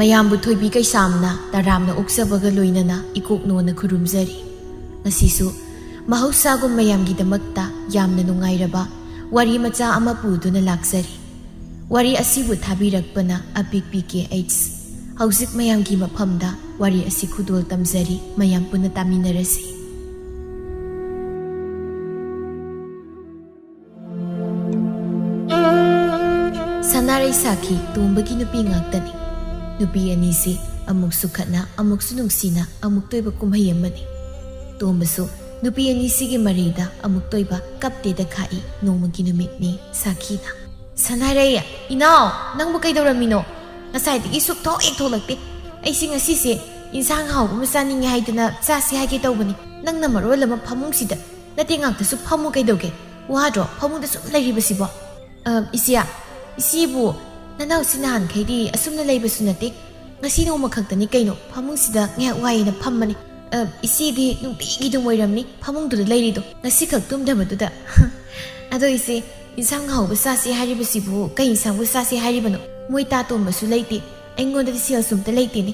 ꯃꯌꯥꯝꯕꯨ ꯊꯣꯏꯕꯤ ꯀꯩꯁꯥꯝꯅ ꯇꯔꯥꯝꯅ ꯑꯣꯛꯆꯕꯒ ꯂꯣꯏꯅꯅ ꯏꯀꯣꯛꯅꯣꯅ ꯈꯨꯔꯨꯝꯖꯔꯤ ꯉꯁꯤꯁꯨ ꯃꯍꯧꯁꯥꯒꯨꯝ ꯃꯌꯥꯝꯒꯤꯗꯃꯛꯇ ꯌꯥꯝꯅ ꯅꯨꯡꯉꯥꯏꯔꯕ ꯋꯥꯔꯤ ꯃꯆꯥ ꯑꯃ ꯄꯨꯗꯨꯅ ꯂꯥꯛꯆꯔꯤ ꯋꯥꯔꯤ ꯑꯁꯤꯕꯨ ꯊꯥꯕꯤꯔꯛꯄꯅ ꯑꯄꯤꯛꯄꯤ KH ꯍꯧꯖꯤꯛ ꯃꯌꯥꯝꯒꯤ ꯃꯐꯝꯗ ꯋꯥꯔꯤ ꯑꯁꯤ ꯈꯨꯗꯣꯜ ꯇꯝꯖꯔꯤ ꯃꯌꯥꯝ ꯄꯨꯟꯅ ꯇꯥꯃꯤꯟꯅꯔꯁꯤ ꯁꯅꯥꯔꯩ ꯁꯥꯈꯤ ꯇꯣꯝꯕꯒꯤ ꯅꯨꯄꯤ ꯉꯥꯛꯇꯅꯤ ꯅꯨꯄꯤ ꯑꯅꯤꯁꯤ ꯑꯃꯨꯛꯁꯨ ꯈꯠꯅ ꯑꯃꯨꯛꯁꯨ ꯅꯨꯡꯁꯤꯅ ꯑꯃꯨꯛ ꯇꯣꯏꯕ ꯀꯨꯝꯍꯩ ꯑꯃꯅꯤ ꯇꯣꯝꯕꯁꯨ ꯅꯨꯄꯤ ꯑꯅꯤꯁꯤꯒꯤ ꯃꯔꯩꯗ ꯑꯃꯨꯛ ꯇꯣꯏꯕ ꯀꯞꯇꯦꯗ ꯈꯥꯛꯏ ꯅꯣꯡꯃꯒꯤ ꯅꯨꯃꯤꯠꯅꯤ ꯁꯥꯈꯤꯅ ꯁꯅꯥꯔꯩ ꯏꯅꯥꯎ ꯅꯪꯕꯨ ꯀꯩꯗꯧꯔꯝꯃꯤꯅꯣ ꯉꯁꯥꯏꯗꯒꯤ ꯁꯨꯛꯊꯣꯛ ꯍꯦꯛ ꯊꯣꯛꯂꯛꯇꯦ ꯑꯩꯁꯤ ꯉꯁꯤꯁꯦ ꯏꯟꯁꯥꯡ ꯍꯥꯎꯕ ꯑꯃ ꯆꯥꯅꯤꯡꯉꯦ ꯍꯥꯏꯗꯅ ꯆꯥꯁꯤ ꯍꯥꯏꯒꯦ ꯇꯧꯕꯅꯤ ꯅꯪꯅ ꯃꯔꯣꯜ ꯑꯃ ꯐꯃꯨꯡꯁꯤꯗ ꯅꯠꯇꯦ ꯉꯥꯛꯇꯁꯨ ꯐꯝꯃꯨ ꯀꯩꯗꯧꯒꯦ ꯋꯥꯗ꯭ꯔꯣ ꯐꯃꯨꯡꯗ ꯁꯨꯝ ꯂꯩꯔꯤꯕꯁꯤꯕꯣ ꯏꯆꯦꯕꯨ ꯅꯅꯥꯎꯁꯤ ꯅꯍꯥꯟꯈꯩꯗꯤ ꯑꯁꯨꯝꯅ ꯂꯩꯕꯁꯨ ꯅꯠꯇꯦ ꯉꯁꯤ ꯅꯣꯡꯃ ꯈꯛꯇꯅꯤ ꯀꯩꯅꯣ ꯐꯃꯨꯡꯁꯤꯗ ꯉꯥꯏꯍꯥꯛ ꯋꯥꯏꯌꯦꯅ ꯐꯝꯕꯅꯤ ꯏꯆꯦꯗꯤ ꯅꯨꯡꯇꯤꯒꯤꯗꯨꯝ ꯑꯣꯏꯔꯝꯅꯤ ꯐꯃꯨꯡꯗꯨꯗ ꯂꯩꯔꯤꯗꯣ ꯉꯁꯤ ꯈꯛ ꯇꯨꯝꯗꯕꯗꯨꯗ ꯑꯗꯣ ꯏꯆꯦ ꯏꯟꯁꯥꯡ ꯍꯥꯎꯕ ꯆꯥꯁꯤ ꯍꯥꯏꯔꯤꯕꯁꯤꯕꯨ ꯀꯩ ꯏꯟꯁꯥꯡꯕꯨ ꯆꯥꯁꯤ ꯍꯥꯏꯔꯤꯕꯅꯣ ꯃꯣꯏ ꯇꯥꯇꯣꯝꯕꯁꯨ ꯂꯩꯇꯦ ꯑꯩꯉꯣꯟꯗꯗꯤ ꯁꯦꯜꯁꯨ ꯑꯝꯇ ꯂꯩꯇꯦꯅꯦ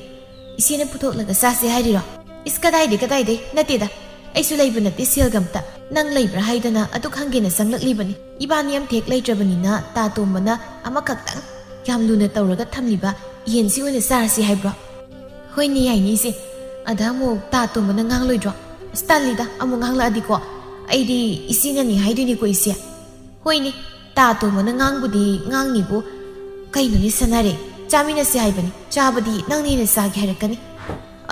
ꯏꯆꯦꯅ ꯄꯨꯊꯣꯛꯂꯒ ꯆꯥꯁꯤ ꯍꯥꯏꯔꯤꯔꯣ ꯏꯁ ꯀꯗꯥꯏꯗꯩ ꯅꯠꯇꯦꯗ ꯑꯩꯁꯨ ꯂꯩꯕ ꯅꯠꯇꯦ ꯁꯦꯜꯒ ꯑꯝꯇ ꯅꯪ ꯂꯩꯕ꯭ꯔꯥ ꯍꯥꯏꯗꯅ ꯑꯗꯨ ꯈꯪꯒꯦꯅ ꯆꯪꯂꯛꯂꯤꯕꯅꯤ ꯏꯕꯥꯅꯤ ꯑꯝꯇ ꯍꯦꯛ ꯂꯩꯇ꯭ꯔꯕꯅꯤꯅ ꯇꯥꯇꯣꯝꯕꯅ ꯑꯃꯈꯛꯇꯪ ꯌꯥꯝ ꯂꯨꯅ ꯇꯧꯔꯒ ꯊꯝꯂꯤꯕ ꯌꯦꯟꯁꯤ ꯑꯣꯏꯅ ꯆꯥꯔꯁꯤ ꯍꯥꯏꯕ꯭ꯔꯣ ꯍꯣꯏꯅꯦ ꯌꯥꯏꯅꯦ ꯏꯆꯦ ꯑꯗ ꯑꯃꯨꯛ ꯇꯥꯇꯣꯝꯕꯅ ꯉꯥꯡꯂꯣꯏꯗ꯭ꯔꯣ ꯑꯁ ꯇꯜꯂꯤꯗ ꯑꯃꯨꯛ ꯉꯥꯡꯂꯛꯑꯗꯤꯀꯣ ꯑꯩꯗꯤ ꯏꯆꯦꯅꯅꯤ ꯍꯥꯏꯗꯣꯏꯅꯤꯀꯣ ꯏꯆꯦ ꯍꯣꯏꯅꯦ ꯇꯥꯇꯣꯝꯕꯅ ꯉꯥꯡꯕꯨꯗꯤ ꯉꯥꯡꯅꯤꯕꯨ ꯀꯩꯅꯣꯅꯦ ꯁꯅꯥꯔꯦ ꯆꯥꯃꯤꯟꯅꯁꯤ ꯍꯥꯏꯕꯅꯤ ꯆꯥꯕꯗꯤ ꯅꯪꯅ ꯍꯦꯟꯅ ꯆꯥꯒꯦ ꯍꯥꯏꯔꯛꯀꯅꯤ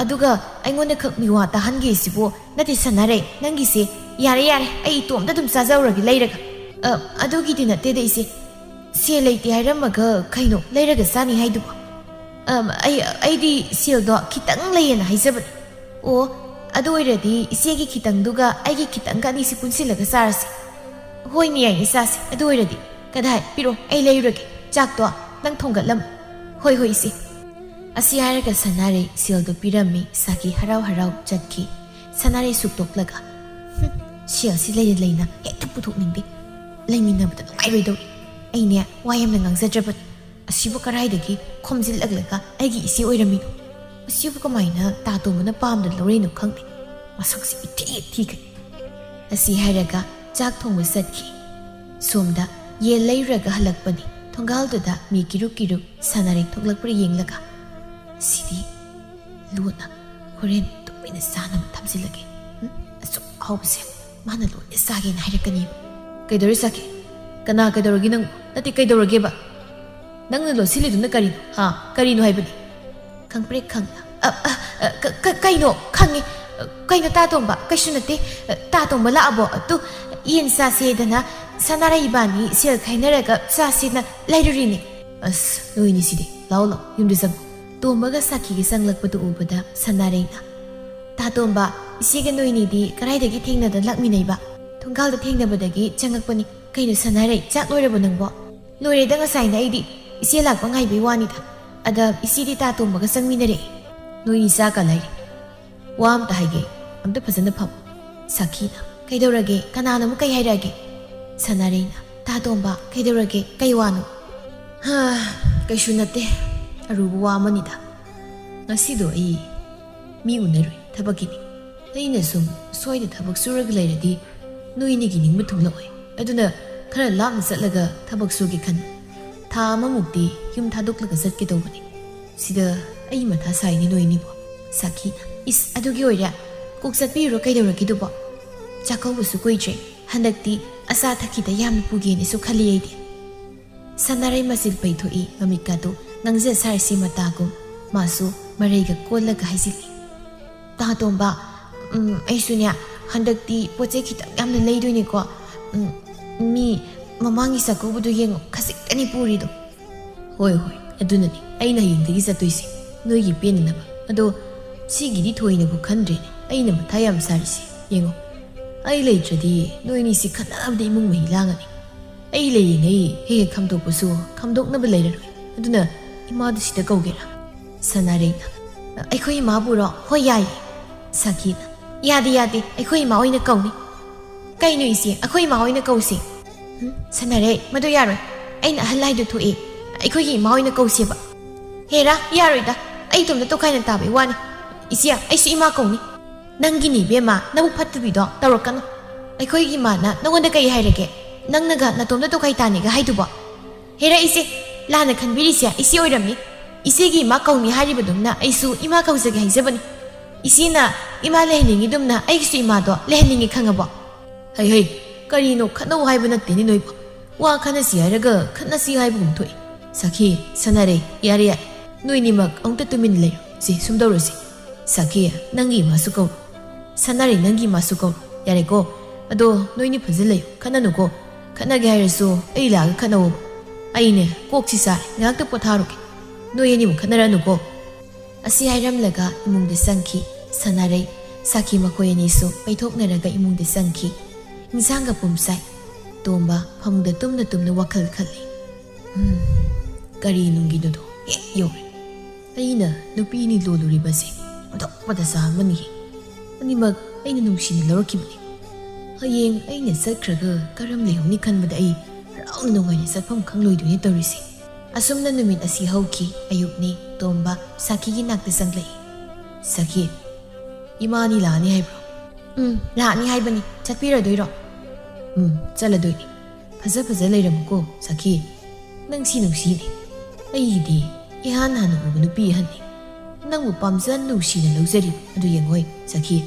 ꯑꯗꯨꯒ ꯑꯩꯉꯣꯟꯗ ꯈꯛ ꯃꯤꯋꯥ ꯇꯥꯍꯟꯒꯦ ꯁꯤꯕꯨ ꯅꯠꯇꯦ ꯁꯅꯥꯔꯦ ꯅꯪꯒꯤꯁꯦ ꯌꯥꯔꯦ ꯑꯩ ꯏꯇꯣꯝꯇ ꯑꯗꯨꯝ ꯆꯥꯖꯧꯔꯒꯦ ꯂꯩꯔꯒ ꯑꯗꯨꯒꯤꯗꯤ ꯅꯠꯇꯦꯗ ꯏꯆꯦ ꯁꯦꯜ ꯂꯩꯇꯦ ꯍꯥꯏꯔꯝꯃꯒ ꯀꯩꯅꯣ ꯂꯩꯔꯒ ꯆꯥꯅꯤ ꯍꯥꯏꯗꯨꯕꯣ ꯑꯩꯗꯤ ꯁꯦꯜꯗꯣ ꯈꯤꯇꯪ ꯂꯩꯌꯦꯅ ꯍꯥꯏꯖꯕꯅꯤ ꯑꯣ ꯑꯗꯨ ꯑꯣꯏꯔꯗꯤ ꯏꯆꯦꯒꯤ ꯈꯤꯇꯪꯗꯨꯒ ꯑꯩꯒꯤ ꯈꯤꯇꯪꯒ ꯑꯅꯤꯁꯤ ꯄꯨꯟꯁꯤꯜꯂꯒ ꯆꯥꯔꯁꯤ ꯍꯣꯏꯅꯦ ꯌꯥꯏꯅꯦ ꯆꯥꯁꯤ ꯑꯗꯨ ꯑꯣꯏꯔꯗꯤ ꯀꯗꯥꯏ ꯄꯤꯔꯣ ꯑꯩ ꯂꯩꯔꯨꯔꯒꯦ ꯆꯥꯛꯇꯣ ꯅꯪ ꯊꯣꯡꯒꯠꯂꯝꯃꯨ ꯍꯣꯏ ꯏꯆꯦ ꯑꯁꯤ ꯍꯥꯏꯔꯒ ꯁꯅꯥꯔꯩ ꯁꯦꯜꯗꯣ ꯄꯤꯔꯝꯃꯤ ꯁꯥꯈꯤ ꯍꯔꯥꯎ ꯆꯠꯈꯤ ꯁꯅꯥꯔꯩ ꯁꯨꯛꯇꯣꯛꯂꯒ ꯁꯦꯜꯁꯤ ꯂꯩꯅ ꯍꯦꯛꯇ ꯄꯨꯊꯣꯛꯅꯤꯡꯗꯦ ꯂꯩꯃꯤꯟꯅꯕꯗ ꯅꯨꯡꯉꯥꯏꯔꯣꯏꯗꯧꯔꯤ ꯑꯩꯅꯦ ꯋꯥ ꯌꯥꯝꯅ ꯉꯥꯡꯖꯗ꯭ꯔꯕꯅꯤ ꯑꯁꯤꯕꯨ ꯀꯔꯥꯏꯗꯒꯤ ꯈꯣꯝꯖꯤꯜꯂꯛꯂꯒ ꯑꯩꯒꯤ ꯏꯆꯦ ꯑꯣꯏꯔꯝꯃꯤꯅꯣ ꯑꯁꯤꯕꯨ ꯀꯃꯥꯏꯅ ꯇꯥꯇꯣꯝꯕꯅ ꯄꯥꯝꯗꯅ ꯂꯧꯔꯤꯅꯣ ꯈꯪꯗꯦ ꯃꯁꯛꯁꯤ ꯊꯤꯈ꯭ꯔꯦ ꯑꯁꯤ ꯍꯥꯏꯔꯒ ꯆꯥꯛ ꯊꯣꯡꯕ ꯆꯠꯈꯤ ꯁꯣꯝꯗ ꯌꯦꯟ ꯂꯩꯔꯨꯔꯒ ꯍꯜꯂꯛꯄꯅꯤ ꯊꯣꯡꯒꯥꯜꯗꯨꯗ ꯃꯤ ꯀꯤꯔꯨꯛ ꯁꯅꯥꯔꯩ ꯊꯣꯛꯂꯛꯄ꯭ꯔꯥ ꯌꯦꯡꯂꯒ ꯁꯤꯗꯤ ꯂꯣꯟꯅ ꯍꯣꯔꯦꯟ ꯇꯨꯃꯤꯟꯅ ꯆꯥꯅꯕ ꯊꯝꯖꯤꯜꯂꯒꯦ ꯑꯁꯨꯛ ꯍꯥꯎꯕꯁꯦ ꯃꯥꯅ ꯂꯣꯟꯅ ꯆꯥꯒꯦꯅ ꯍꯥꯏꯔꯛꯀꯅꯦꯕ ꯀꯩꯗꯧꯔꯤ ꯆꯥꯈꯤ ꯀꯅꯥ ꯀꯩꯗꯧꯔꯒꯦ ꯅꯪ ꯅꯠꯇꯦ ꯀꯩꯗꯧꯔꯒꯦꯕ ꯅꯪꯅ ꯂꯣꯠꯁꯤꯜꯂꯤꯗꯨꯅ ꯀꯔꯤꯅꯣ ꯀꯔꯤꯅꯣ ꯍꯥꯏꯕꯅꯤ ꯈꯪꯄ꯭ꯔꯦꯛ ꯈꯪꯅ ꯀꯩꯅꯣ ꯈꯪꯉꯤ ꯀꯩꯅꯣ ꯇꯥꯇꯣꯝꯕ ꯀꯩꯁꯨ ꯅꯠꯇꯦ ꯇꯥꯇꯣꯝꯕ ꯂꯥꯛꯑꯕꯣ ꯑꯗꯨ ꯌꯦꯟ ꯆꯥꯁꯦꯗꯅ ꯁꯅꯥꯔꯩ ꯏꯕꯥꯅꯤ ꯁꯦꯜ ꯈꯥꯏꯅꯔꯒ ꯆꯥꯁꯦꯅ ꯂꯩꯔꯨꯔꯤꯅꯤ ꯑꯁ ꯅꯣꯏꯅꯤ ꯁꯤꯗꯤ ꯂꯥꯛꯑꯣ ꯌꯨꯝꯗ ꯆꯪꯉꯣ ꯇꯣꯝꯕꯒ ꯁꯥꯈꯤꯒ ꯆꯪꯂꯛꯄꯗꯨ ꯎꯕꯗ ꯁꯅꯥꯔꯩꯅ ꯇꯥꯇꯣꯝꯕ ꯏꯆꯦꯒ ꯅꯣꯏꯅꯤꯗꯤ ꯀꯗꯥꯏꯗꯒꯤ ꯊꯦꯡꯅꯗꯅ ꯂꯥꯛꯃꯤꯟꯅꯩꯕ ꯊꯣꯡꯒꯥꯜꯗ ꯊꯦꯡꯅꯕꯗꯒꯤ ꯆꯪꯉꯛꯄꯅꯤ ꯀꯩꯅꯣ ꯁꯅꯥꯔꯩ ꯆꯥꯛ ꯂꯣꯏꯔꯕꯣ ꯅꯪꯕꯣ ꯂꯣꯏꯔꯦꯗ ꯉꯁꯥꯏꯅ ꯑꯩꯗꯤ ꯏꯆꯦ ꯂꯥꯛꯄ ꯉꯥꯏꯕꯩ ꯋꯥꯅꯤꯗ ꯑꯗ ꯏꯆꯦꯗꯤ ꯇꯥꯇꯣꯝꯕꯒ ꯆꯪꯃꯤꯟꯅꯔꯛꯑꯦ ꯅꯣꯏꯅꯤ ꯆꯥꯛꯀ ꯂꯩꯔꯦ ꯋꯥ ꯑꯝꯇ ꯍꯥꯏꯒꯦ ꯑꯝꯇ ꯐꯖꯅ ꯐꯝ ꯁꯥꯈꯤꯅ ꯀꯩꯗꯧꯔꯒꯦ ꯀꯅꯥꯅ ꯑꯃꯨꯛ ꯀꯩ ꯍꯥꯏꯔꯛꯑꯒꯦ ꯁꯅꯥꯔꯩꯅ ꯇꯥꯇꯣꯝꯕ ꯀꯩꯗꯧꯔꯒꯦ ꯀꯩ ꯋꯥꯅꯣ ꯀꯩꯁꯨ ꯅꯠꯇꯦ ꯑꯔꯨꯕ ꯋꯥ ꯑꯃꯅꯤꯗ ꯉꯁꯤꯗꯣ ꯑꯩ ꯃꯤ ꯎꯅꯔꯨꯏ ꯊꯕꯛꯀꯤꯅꯤ ꯑꯩꯅ ꯁꯨꯝ ꯁ꯭ꯋꯥꯏꯗ ꯊꯕꯛ ꯁꯨꯔꯒ ꯂꯩꯔꯗꯤ ꯅꯣꯏꯅꯤꯒꯤ ꯅꯤꯡꯕ ꯊꯨꯡꯂꯛꯑꯣꯏ ꯑꯗꯨꯅ ꯈꯔ ꯂꯥꯞꯅ ꯆꯠꯂꯒ ꯊꯕꯛ ꯁꯨꯒꯦ ꯈꯟ ꯊꯥ ꯑꯃꯃꯨꯛꯇꯤ ꯌꯨꯝ ꯊꯥꯗꯣꯛꯂꯒ ꯆꯠꯀꯦ ꯇꯧꯕꯅꯤ ꯁꯤꯗ ꯑꯩ ꯃꯊꯥ ꯁꯥꯏꯅꯤ ꯅꯣꯏꯅꯤꯕꯣ ꯁꯥꯈꯤꯅ ꯏꯁ ꯑꯗꯨꯒꯤ ꯑꯣꯏꯔꯦ ꯀꯣꯛ ꯆꯠꯄꯤꯔꯨꯔꯣ ꯀꯩꯗꯧꯔꯒꯦꯗꯨꯕꯣ ꯆꯥꯛꯀꯧꯕꯁꯨ ꯀꯨꯏꯗ꯭ꯔꯦ ꯍꯟꯗꯛꯇꯤ ꯑꯆꯥ ꯑꯊꯛꯀꯤꯗ ꯌꯥꯝꯅ ꯄꯨꯒꯦꯅꯁꯨ ꯈꯜꯂꯤ ꯑꯩꯗꯤ ꯁꯅꯥꯔꯩ ꯃꯆꯤꯜ ꯄꯩꯊꯣꯛꯏ ꯃꯃꯤꯠꯀꯥꯗꯨ ꯉꯥꯡꯖ ꯁꯥꯔꯁꯤ ꯃꯇꯥꯒꯨꯝ ꯃꯥꯁꯨ ꯃꯔꯩꯒ ꯀꯣꯜꯂꯒ ꯍꯥꯏꯖꯤꯜꯂꯤ ꯇꯥꯇꯣꯝꯕ ꯑꯩꯁꯨꯅꯦ ꯍꯟꯗꯛꯇꯤ ꯄꯣꯠ ꯆꯩ ꯈꯤꯇꯪ ꯌꯥꯝꯅ ꯂꯩꯗꯣꯏꯅꯤꯀꯣ ꯃꯤ ꯃꯃꯥꯡꯒꯤ ꯆꯥꯛꯀꯧꯕꯗꯨ ꯌꯦꯡꯉꯣ ꯈꯖꯤꯛꯇꯅꯤ ꯄꯨꯔꯤꯗꯣ ꯍꯣꯏ ꯑꯗꯨꯅꯅꯤ ꯑꯩꯅ ꯍꯌꯦꯡꯗꯒꯤ ꯆꯠꯇꯣꯏꯁꯦ ꯅꯣꯏꯒꯤ ꯄꯦꯟꯅꯅꯕ ꯑꯗꯣ ꯁꯤꯒꯤꯗꯤ ꯊꯣꯏꯅꯕꯨ ꯈꯟꯗ꯭ꯔꯦꯅꯦ ꯑꯩꯅ ꯃꯊꯥ ꯌꯥꯝ ꯁꯥꯔꯤꯁꯦ ꯌꯦꯡꯉꯣ ꯑꯩ ꯂꯩꯇ꯭ꯔꯗꯤ ꯅꯣꯏꯅꯤꯁꯤ ꯈꯠꯅꯕꯗ ꯏꯃꯨꯡ ꯃꯍꯤ ꯂꯥꯡꯉꯅꯤ ꯑꯩ ꯂꯩꯔꯤꯉꯩ ꯍꯦꯛ ꯈꯝꯗꯣꯛꯄꯁꯨ ꯈꯝꯗꯣꯛꯅꯕ ꯂꯩꯔꯔꯣꯏ ꯑꯗꯨꯅ ꯏꯃꯥꯗꯨ ꯁꯤꯗ ꯀꯧꯒꯦꯔꯥ ꯁꯅꯥꯔꯩꯅ ꯑꯩꯈꯣꯏ ꯏꯃꯥꯕꯨꯔꯣ ꯍꯣꯏ ꯌꯥꯏꯌꯦ ꯁꯥꯈꯤꯅ ꯌꯥꯗꯦ ꯑꯩꯈꯣꯏ ꯏꯃꯥ ꯑꯣꯏꯅ ꯀꯧꯅꯤ ꯀꯩꯅꯣ ꯏꯆꯦ ꯑꯩꯈꯣই ꯏꯃꯥ ꯑꯣꯏꯅ ꯀꯧꯁꯤ ꯁꯅꯥꯔꯩ ꯃꯗꯨ ꯌꯥꯔꯣꯏ ꯑꯩꯅ ꯑꯍꯜ ꯍꯥꯏꯗꯨ ꯊꯣꯛꯑꯦ ꯑꯩꯈꯣꯏꯒꯤ ꯏꯃꯥ ꯑꯣꯏꯅ ꯀꯧꯁꯦꯕ Hera yaroida ai tumda to kaina tabe wani isia ai su ima kauni nangi ni bema nabu phattubido tawrakano aikoi gi mana nangonda kai hairege nangnaga natomda to kai tani ga haiduba hera ise lana khanbirisia isi oiramni ise gi ma kauni haribadumna aisu ima kausage haijabani isina ima lehningi dumna aisu ima do lehningi khangaba hei karino khano haibana teni noiba wa khanasi haraga khanasi haibugum thoi sakhi sanare yare ya noinimak ongta tumin lei si sumdawrasi sakhi nangi masukau sanare nangi masukau yare ko ado noini phajilai khananu ko khanage hairasu ai laga khanawo aine kokchi sa ngakta potharuke noyeni mu khanaranu ko asi hairam laga imung de sangki sanare sakhi makoyeni su paithok naraga imung de sangki insanga pumsai tomba phamda tumna wakhal khali kari nungi do yo aina nupi ni loluri base ado pada sa mani ani mag aina nungsi ni lorki bani hayeng aina sakraga karam lehuni khanbada ai raun nungai ni satpham khangloi du ni torisi asumna numit asi hauki ayukni tomba sakhi gi nakte sanglai sakhi imani lani haibro lani haibani chatpira doiro chala doini faza leiram ko sakhi nangsi nungsi ni aidi ihan hanu ubu nupi hani nangbu pamzan nungsi na lauzari adu yengoi sakhi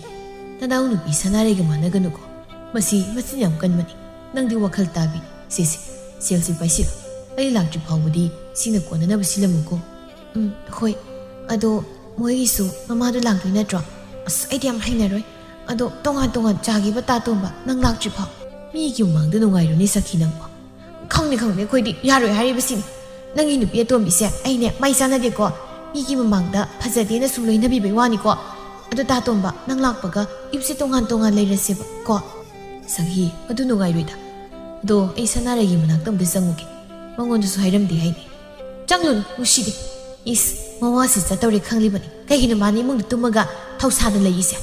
nadaw nupi sanare ga managanu ko masi yam kanmani nangdi wakhal tabi sisi selsi paisi ai lakju phawdi sina kona na basilamu ko hoi ado moisu mama do langdu na tro as ai diam haina roi ado tonga jagi bata tomba nang lakju phaw mi gi mang de nungai ro ni sakhi nang khangni khoi di yaroi hari basini nangi nupi atom bise aine mai sana de ko mi gi mamang da phajade na suloi na bi bai wani ko ado ta tomba nang lakpaga ipse tongan leirase ko sakhi adu nungai roi da do ai sanare gi manak tam de sanguki mangon su hairam di haini changlun musidi is mawa si chatawri khangli bani kai hinu mani mung tumaga thausa da leise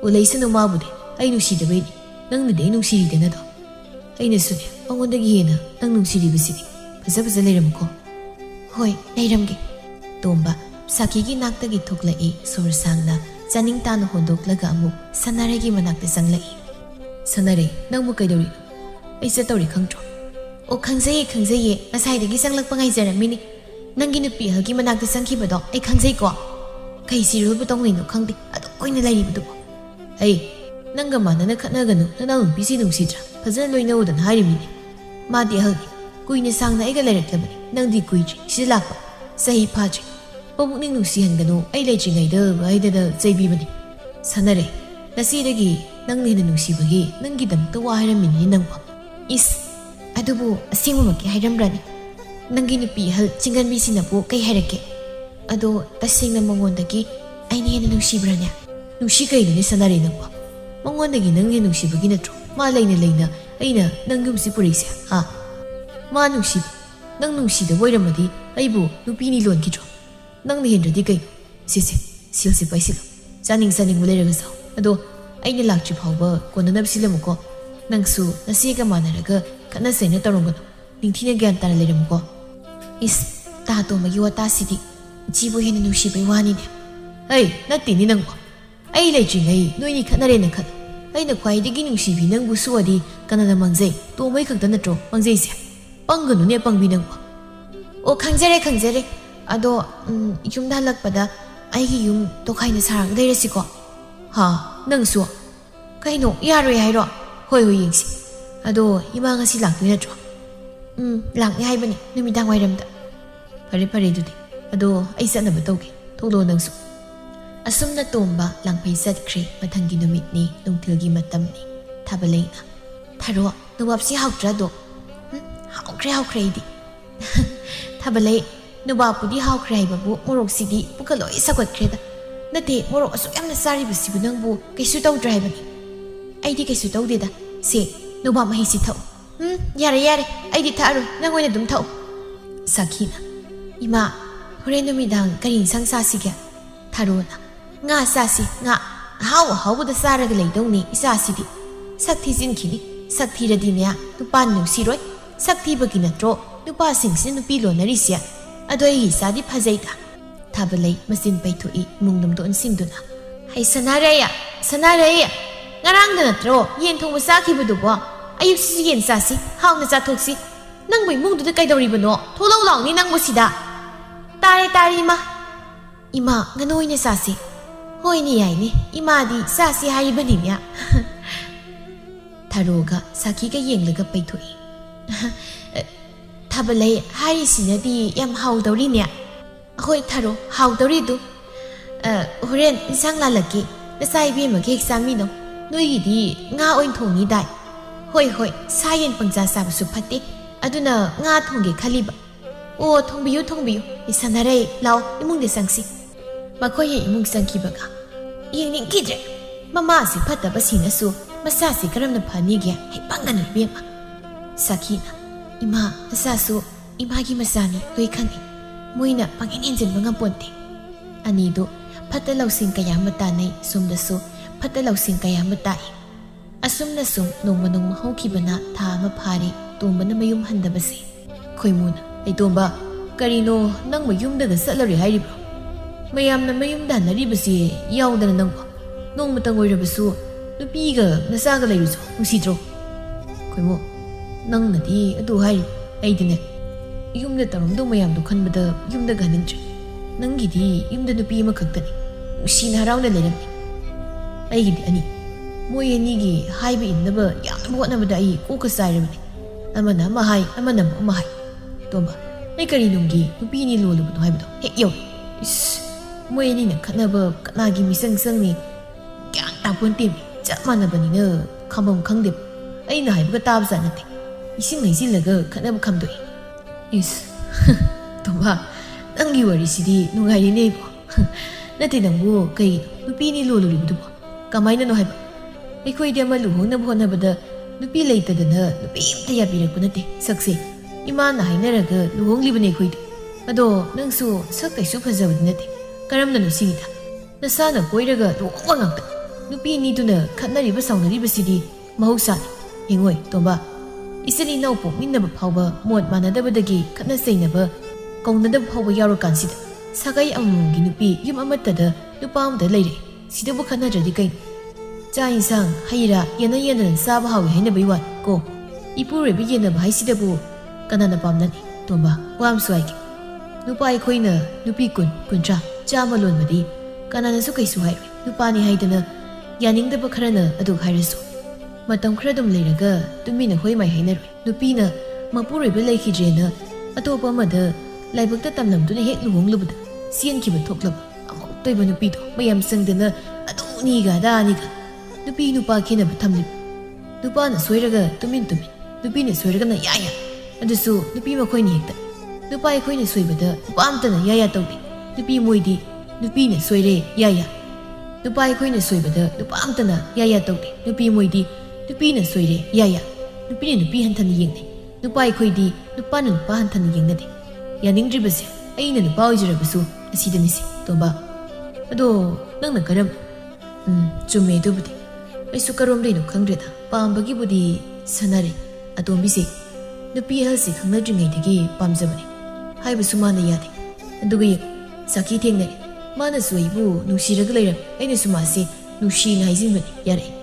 o leise no ma bude ai nu si de bai nang ne de nu si de na do ai ne su mangon da gi hena nang nu si di bisidi faza leiram ko hoi leiram ge tomba sakhi gi nakta gi thokla e sor sangna chaning tan hondoklaga amu sanare gi manakte sanglai sanare nang mu kaidori ai chatawri khangtro o khangzai ngasai dagi sanglakpa ngai jaramini nangi nupi hagi manakte sangkhibado ai khangzai ko kai sirul bu tong no khangdi ado koina lairi bu ai nanga manana khatnaganu nanaw bisi nungsitra fazana loina udan harimini madi hagi kuina sangna aiga lairaklamani nangdi kuiji silakpa sahi phaji pabukning nungsi hanganu ai leijingai da baida da jaibi bani sanare nasidagi nangni na nungsi bagi nangi dam to wa haramini nangwa is adubu asingumaki hairambrani nangi nupi hal chingan bi sinapu kai hairake ado tasingna mangondagi aini hena nungsibranya nungsi kaino ni sanare nangwa mangondagi nangni nungsibagi natro ma leina aina nangumsi purisa ha ma nungsi nang nungsi da woiramadi aibu nupi ni lon kitro nang ni hendradi kai sisi silsi paisilo janing muleraga saw ado aina lakchi phawba konanab silamuko nangsu nasiga manaraga kana sena tarongano ningthina gyan tara leramko is ta to magi wata sidi jibo hena nushi bai wani ne ai natti ni nangbo ai leijingai noini khanare na khat aina khwai digi nushi bi nangbu suwadi kana na mangjai to mai khakta natro mangjai se panganu ne pangbi nangbo o khangjare ado yumda lakpada aigi yum to khaina sarang leirasiko ha nangsu kaino yaroi hairo hoi yingsi ado ima ngasi laktu natro lakni haibani numidang wairamda pare dudi ado ai sanaba tawge tholo nangsu asumna tomba langpai satkri mathangi numitni nungthilgi matamni thabaleina tharo nubapsi hawtra do hawkre di thabalei nubapudi hawkre haibabu morok sidi pukaloi sakwatkreda nate morok asu yamna sari bisibu nangbu kaisu tawdra haibani aidi kaisu tawdeda se nuba mahi si thau yare aidi tharu nangoina dum thau sakhina ima hore numidang karing sangsa sigya tharuna nga sasi nga hawu da saraga leidongni isa sidi sakthi jinkhini sakthi radinya nupa nusiroi sakthi bagi natro nupa singsin nupi lonarisia adoi sadi phajaita ꯊꯥꯕꯂꯩ ꯃꯆꯤꯟ ꯄꯩꯊꯣꯛꯏ ꯏꯃꯨꯡ ꯂꯝꯗꯣꯟꯁꯤꯡꯗꯨꯅ ꯍꯩ ꯁꯅꯥꯔꯩ ꯁꯅꯥꯔꯩ ꯉꯔꯥꯡꯗ ꯅꯠꯇ꯭ꯔꯣ ꯌꯦꯟ ꯊꯣꯡꯕ ꯆꯥꯈꯤꯕꯗꯨꯕꯣ ꯑꯌꯨꯛꯁꯤꯁꯨ ꯌꯦꯟ ꯆꯥꯁꯤ ꯍꯥꯎꯅ ꯆꯥꯊꯣꯛꯁꯤ ꯅꯪꯕꯨ ꯏꯃꯨꯡꯗꯨꯗ ꯀꯩꯗꯧꯔꯤꯕꯅꯣ ꯊꯣꯛꯂꯛꯎ ꯂꯥꯎꯅꯤ ꯅꯪꯕꯨ ꯁꯤꯗ ꯇꯥꯔꯦ ꯏꯃꯥ ꯉꯥꯅꯨ ꯑꯣꯏꯅ ꯆꯥꯁꯤ ꯍꯣꯏꯅꯦ ꯌꯥꯏꯅꯦ ꯏꯃꯥꯗꯤ ꯆꯥꯁꯤ ꯍꯥꯏꯔꯤꯕꯅꯤꯅꯦ ꯊꯥꯔꯣꯒ ꯁꯥꯈꯤꯒ ꯌꯦꯡꯂꯒ ꯄꯩꯊꯣꯛꯏ ꯊꯥꯕꯂꯩ ꯍꯥꯏꯔꯤꯁꯤꯅꯗꯤ ꯌꯥꯝ ꯍꯥꯎꯗꯧꯔꯤꯅꯦ ꯍꯣꯏ ꯊꯥꯔꯣ ꯍꯥꯎꯗꯧꯔꯤꯗꯨ ꯍꯣꯔꯦꯟ ꯏꯟꯁꯥꯡ ꯂꯥꯜꯂꯛꯀꯦ ꯅꯆꯥ ꯏꯕꯦꯝꯃꯒ ꯍꯦꯛ ꯆꯥꯃꯤꯟꯅꯧ ꯅꯣꯏꯒꯤꯗꯤ ꯉꯥ ꯑꯣꯏꯅ ꯊꯣꯡꯅꯤ ꯗꯥꯏ ꯍꯣꯏ ꯁꯥ ꯌꯦꯟ ꯄꯪꯆꯥ ꯆꯥꯕꯁꯨ ꯐꯠꯇꯦ ꯑꯗꯨꯅ ꯉꯥ ꯊꯣꯡꯒꯦ ꯈꯜꯂꯤꯕ ꯑꯣ ꯊꯣꯡꯕꯤꯌꯨ ꯁꯥꯟꯅꯔꯩ ꯂꯥꯎ ꯏꯃꯨꯡꯗ ꯆꯪꯁꯤ ꯃꯈꯣꯏꯅ ꯏꯃꯨꯡ ꯆꯪꯈꯤꯕꯒ ꯌꯦꯡꯅꯤꯡꯈꯤꯗ꯭ꯔꯦ ꯃꯃꯥꯁꯤ ꯐꯠꯇꯕꯁꯤꯅꯁꯨ ꯃꯆꯥꯁꯤ ꯀꯔꯝꯅ ꯐꯅꯤꯒꯦ ꯍꯦꯛ ꯄꯪꯒꯅꯨ ꯏꯕꯦꯝꯃ ꯁꯥꯈꯤꯅ ꯏꯃꯥ ꯃꯆꯥꯁꯨ ꯏꯃꯥꯒꯤ ꯃꯆꯥꯅꯤ ꯂꯣꯏ ꯈꯪꯏ ꯃꯣꯏꯅ ꯄꯪꯍꯦꯟ ꯍꯦꯟꯖꯤꯟꯕ ꯉꯝꯄꯣꯟꯇꯦ ꯑꯅꯤꯗꯨ ꯐꯠꯇ ꯂꯧꯁꯤꯡ ꯀꯌꯥ ꯑꯃ ꯇꯥꯟꯅꯩ ꯁꯣꯝꯗꯁꯨ ꯐꯠꯇ ꯂꯧꯁꯤꯡ ꯀꯌꯥ ꯑꯃ ꯇꯥꯛꯏ ꯑꯁꯨꯝꯅ ꯁꯨꯝ ꯅꯣꯡꯃ ꯍꯧꯈꯤꯕꯅ ꯊꯥ ꯑꯃ ꯐꯥꯔꯤ ꯇꯣꯝꯕꯅ ꯃꯌꯨꯝ ꯍꯟꯗꯕꯁꯤ ꯈꯣꯏꯃꯨꯅ ꯇꯣꯝꯕ ꯀꯔꯤꯅꯣ ꯅꯪꯕꯨ ꯌꯨꯝꯗꯒ ꯆꯠꯂꯔꯦ ꯍꯥꯏꯔꯤꯕ꯭ꯔꯣ ꯃꯌꯥꯝꯅ ꯃꯌꯨꯝꯗ ꯍꯟꯅꯔꯤꯕꯁꯤ ꯌꯥꯎꯗꯅ ꯅꯪꯕꯨ ꯅꯣꯡꯃꯇꯪ ꯑꯣꯏꯔꯕꯁꯨ ꯅꯨꯄꯤꯒ ꯅꯆꯥꯒ ꯂꯩꯔꯨꯁꯨ ꯅꯨꯡꯁꯤꯗ꯭ꯔꯣ ꯈꯣꯏꯃꯨ ꯅꯪꯅꯗꯤ ꯑꯗꯨ ꯍꯥꯏꯔꯤ ꯑꯩꯗꯤꯅꯦ ꯌꯨꯝꯗ ꯇꯧꯔꯝꯗꯧ ꯃꯌꯥꯝꯗꯣ ꯈꯟꯕꯗ ꯌꯨꯝꯗꯒ ꯍꯟꯅꯤꯡꯗ꯭ꯔꯦ ꯅꯪꯒꯤꯗꯤ ꯌꯨꯝꯗ ꯅꯨꯄꯤ ꯑꯃꯈꯛꯇꯅꯤ ꯅꯨꯡꯁꯤꯅ ꯍꯔꯥꯎꯅ ꯂꯩꯔꯝꯃꯤ ꯑꯩꯒꯤꯗꯤ ꯑꯅꯤ ꯃꯣꯏ ꯑꯅꯤꯒꯤ ꯍꯥꯏꯕ ꯏꯟꯅꯕ ꯌꯥꯝꯅ ꯍꯣꯠꯅꯕꯗ ꯑꯩ ꯀꯣꯛꯀ ꯆꯥꯏꯔꯕꯅꯤ ꯑꯃꯅ ꯑꯃ ꯍꯥꯏ ꯑꯃꯅ ꯑꯃ ꯍꯥꯏ ꯇꯣꯝꯕ ꯑꯩ ꯀꯔꯤ ꯅꯨꯡꯒꯤ ꯅꯨꯄꯤ ꯑꯅꯤ ꯂꯣꯜꯂꯨꯕꯅꯣ ꯍꯥꯏꯕꯗꯣ ꯍꯦꯛ ꯌꯧꯏ ꯏꯁ ꯃꯣꯏ ꯑꯅꯤꯅ ꯈꯠꯅꯕ ꯀꯅꯥꯒꯤ ꯃꯤꯆꯪ ꯆꯪꯅꯤ ꯒ꯭ꯌꯥꯟ ꯇꯥꯄꯣꯟꯇꯦꯃꯤ ꯆꯞ ꯃꯥꯟꯅꯕꯅꯤꯅ ꯈꯪꯐꯝ ꯈꯪꯗꯦꯕ ꯑꯩꯅ ꯍꯥꯏꯕꯒ ꯇꯥꯕꯖꯥꯠ ꯅꯠꯇꯦ ꯏꯁꯤꯡ ꯍꯩꯖꯤꯜꯂꯒ ꯈꯠꯅꯕ ꯈꯝꯗꯣꯛꯏ ꯏꯁ ꯇꯣꯝꯕ ꯅꯪꯒꯤ ꯋꯥꯔꯤꯁꯤꯗꯤ ꯅꯨꯡꯉꯥꯏꯔꯤꯅꯦ ꯏꯕꯣ ꯅꯠꯇꯦ ꯅꯪꯕꯨ ꯀꯩꯒꯤꯅꯣ ꯅꯨꯄꯤ ꯑꯅꯤ ꯂꯣꯜꯂꯨꯔꯤꯕꯗꯨꯕꯣ ꯀꯃꯥꯏꯅꯅꯣ ꯍꯥꯏꯕ ꯑꯩꯈꯣꯏꯗꯤ ꯑꯃ ꯂꯨꯍꯣꯡꯅꯕ ꯍꯣꯠꯅꯕꯗ ꯅꯨꯄꯤ ꯂꯩꯇꯗꯅ ꯅꯨꯄꯤ ꯑꯃꯇ ꯌꯥꯕꯤꯔꯛꯄ ꯅꯠꯇꯦ ꯁꯛꯁꯦ ꯏꯃꯥꯅ ꯍꯥꯏꯅꯔꯒ ꯂꯨꯍꯣꯡꯂꯤꯕꯅꯦ ꯑꯩꯈꯣꯏꯗꯤ ꯑꯗꯣ ꯅꯪꯁꯨ ꯁꯛ ꯀꯩꯁꯨ ꯐꯖꯕꯗꯤ ꯅꯠꯇꯦ ꯀꯔꯝꯅꯅꯣ ꯁꯤꯒꯤꯗ ꯅꯁꯥꯅ ꯀꯣꯏꯔꯒ ꯂꯨꯍꯣꯡꯕ ꯉꯥꯛꯇ ꯅꯨꯄꯤ ꯑꯅꯤꯗꯨꯅ ꯈꯠꯅꯔꯤꯕ ꯁꯥꯎꯅꯔꯤꯕꯁꯤꯗꯤ ꯃꯍꯧꯁꯥꯅꯤ ꯌꯦꯡꯉꯣꯏ ꯇꯣꯝꯕ ꯏꯆꯤꯜ ꯏꯅꯥꯎ ꯄꯣꯛꯃꯤꯟꯅꯕ ꯐꯥꯎꯕ ꯃꯣꯠ ꯃꯥꯟꯅꯗꯕꯗꯒꯤ ꯈꯠꯅ ꯆꯩꯅꯕ ꯀꯧꯅꯗꯕ ꯐꯥꯎꯕ ꯌꯥꯎꯔꯀꯥꯟꯁꯤꯗ ꯁꯥꯒꯩ ꯑꯃꯃꯝꯒꯤ ꯅꯨꯄꯤ ꯌꯨꯝ ꯑꯃꯠꯇꯗ ꯅꯨꯄꯥ ꯑꯃꯗ ꯂꯩꯔꯦ ꯁꯤꯗꯕꯨ ꯈꯠꯅꯗ꯭ꯔꯗꯤ ꯀꯩꯅꯣ ꯆꯥꯛ ꯏꯟꯁꯥꯡ ꯍꯩ ꯔꯥ ꯌꯦꯟꯅꯗꯅ ꯆꯥꯕ ꯍꯥꯎꯏ ꯍꯥꯏꯅꯕꯩ ꯋꯥꯅꯤ ꯀꯣ ꯏꯄꯨꯔꯣꯏꯕ ꯌꯦꯟꯅꯕ ꯍꯥꯏꯁꯤꯗꯕꯨ ꯀꯅꯥꯅ ꯄꯥꯝꯅꯅꯤ ꯇꯣꯝꯕ ꯋꯥ ꯑꯃꯁꯨ ꯍꯥꯏꯒꯦ ꯅꯨꯄꯥ ꯑꯩꯈꯣꯏꯅ ꯅꯨꯄꯤ 10, 30, 100 ꯂꯣꯟꯕꯗꯤ ꯀꯅꯥꯅꯁꯨ ꯀꯩꯁꯨ ꯍꯥꯏꯔꯣꯏ ꯅꯨꯄꯥꯅꯤ ꯍꯥꯏꯗꯅ ꯌꯥꯅꯤꯡꯗꯕ ꯈꯔꯅ ꯑꯗꯨ ꯍꯥꯏꯔꯁꯨ ꯃꯇꯝ ꯈꯔ ꯑꯗꯨꯝ ꯂꯩꯔꯒ ꯇꯨꯃꯤꯟꯅ ꯍꯣꯏ ꯃꯥꯏ ꯍꯥꯏꯅꯔꯣꯏ ꯅꯨꯄꯤꯅ ꯃꯄꯨꯔꯣꯏꯕ ꯂꯩꯈꯤꯗ꯭ꯔꯦꯅ ꯑꯇꯣꯞꯄ ꯑꯃꯗ ꯂꯥꯏꯕꯛꯇ ꯇꯝꯂꯝꯗꯨꯅ ꯍꯦꯛ ꯂꯨꯍꯣꯡꯂꯨꯕꯗ ꯆꯦꯟꯈꯤꯕ ꯊꯣꯛꯂꯕ ꯑꯃꯨꯛꯇꯣꯏꯕ ꯅꯨꯄꯤꯗꯣ ꯃꯌꯥꯝ ꯆꯪꯗꯅ ꯑꯗꯨꯅꯤꯒ ꯑꯗꯥꯅꯤꯒ ꯅꯨꯄꯤ ꯅꯨꯄꯥ ꯈꯦꯟꯅꯕ ꯊꯝꯂꯤꯕ ꯅꯨꯄꯥꯅ ꯁꯣꯏꯔꯒ ꯇꯨꯃꯤꯟ ꯅꯨꯄꯤꯅ ꯁꯣꯏꯔꯒꯅ ꯌꯥ ꯑꯗꯨꯁꯨ ꯅꯨꯄꯤ ꯃꯈꯣꯏꯅ ꯍꯦꯛꯇ ꯅꯨꯄꯥ ꯑꯩꯈꯣꯏꯅ ꯁꯣꯏꯕꯗ ꯅꯨꯄꯥ ꯑꯝꯇꯅ ꯌꯥ ꯇꯧꯗꯦ ꯅꯨꯄꯤ ꯃꯣꯏꯗꯤ ꯅꯨꯄꯤꯅ ꯁꯣꯏꯔꯦ ꯌꯥ ꯅꯨꯄꯥ ꯑꯩꯈꯣꯏꯅ ꯁꯣꯏꯕꯗ ꯅꯨꯄꯥ ꯑꯝꯇꯅ ꯌꯥ ꯇꯧꯗꯦ ꯅꯨꯄꯤ ꯃꯣꯏꯗꯤ ꯅꯨꯄꯤꯅ ꯁꯣꯏꯔꯦ ꯌꯥ ꯅꯨꯄꯤꯅ ꯅꯨꯄꯤ ꯍꯟꯊꯅ ꯌꯦꯡꯅꯩ ꯅꯨꯄꯥ ꯑꯩꯈꯣꯏꯗꯤ ꯅꯨꯄꯥꯅ ꯅꯨꯄꯥ ꯍꯟꯊꯅ ꯌꯦꯡꯅꯗꯦ ꯌꯥꯅꯤꯡꯗ꯭ꯔꯤꯕꯁꯦ ꯑꯩꯅ ꯅꯨꯄꯥ ꯑꯣꯏꯖꯔꯕꯁꯨ ꯑꯁꯤꯗꯅꯤꯁꯤ ꯇꯣꯝꯕ ꯑꯗꯣ ꯅꯪꯅ ꯀꯔꯝ ꯆꯨꯝꯃꯦ ꯑꯗꯨꯕꯨꯗꯤ ꯑꯩꯁꯨ ꯀꯔꯣꯝꯗꯩꯅꯣ ꯈꯪꯗ꯭ꯔꯦꯗ ꯄꯥꯝꯕꯒꯤꯕꯨꯗꯤ ꯁꯥꯟꯅꯔꯦ ꯑꯇꯣꯝꯕꯤꯁꯦ ꯅꯨꯄꯤ ꯑꯍꯜꯁꯦ ꯈꯪꯅꯗ꯭ꯔꯤꯉꯩꯗꯒꯤ ꯄꯥꯝꯖꯕꯅꯦ ꯍꯥꯏꯕꯁꯨ ꯃꯥꯅ ꯌꯥꯗꯦ ꯑꯗꯨꯒ ꯁꯥꯈꯤ ꯊꯦꯡꯅꯔꯦ ꯃꯥꯅꯁꯨ ꯑꯩꯕꯨ ꯅꯨꯡꯁꯤꯔꯒ ꯂꯩꯔꯝꯃꯦ ꯑꯩꯅꯁꯨ ꯃꯥꯁꯦ ꯅꯨꯡꯁꯤꯅ ꯍꯥꯏꯖꯤꯟꯕꯅꯤ ꯌꯥꯔꯛꯑꯦ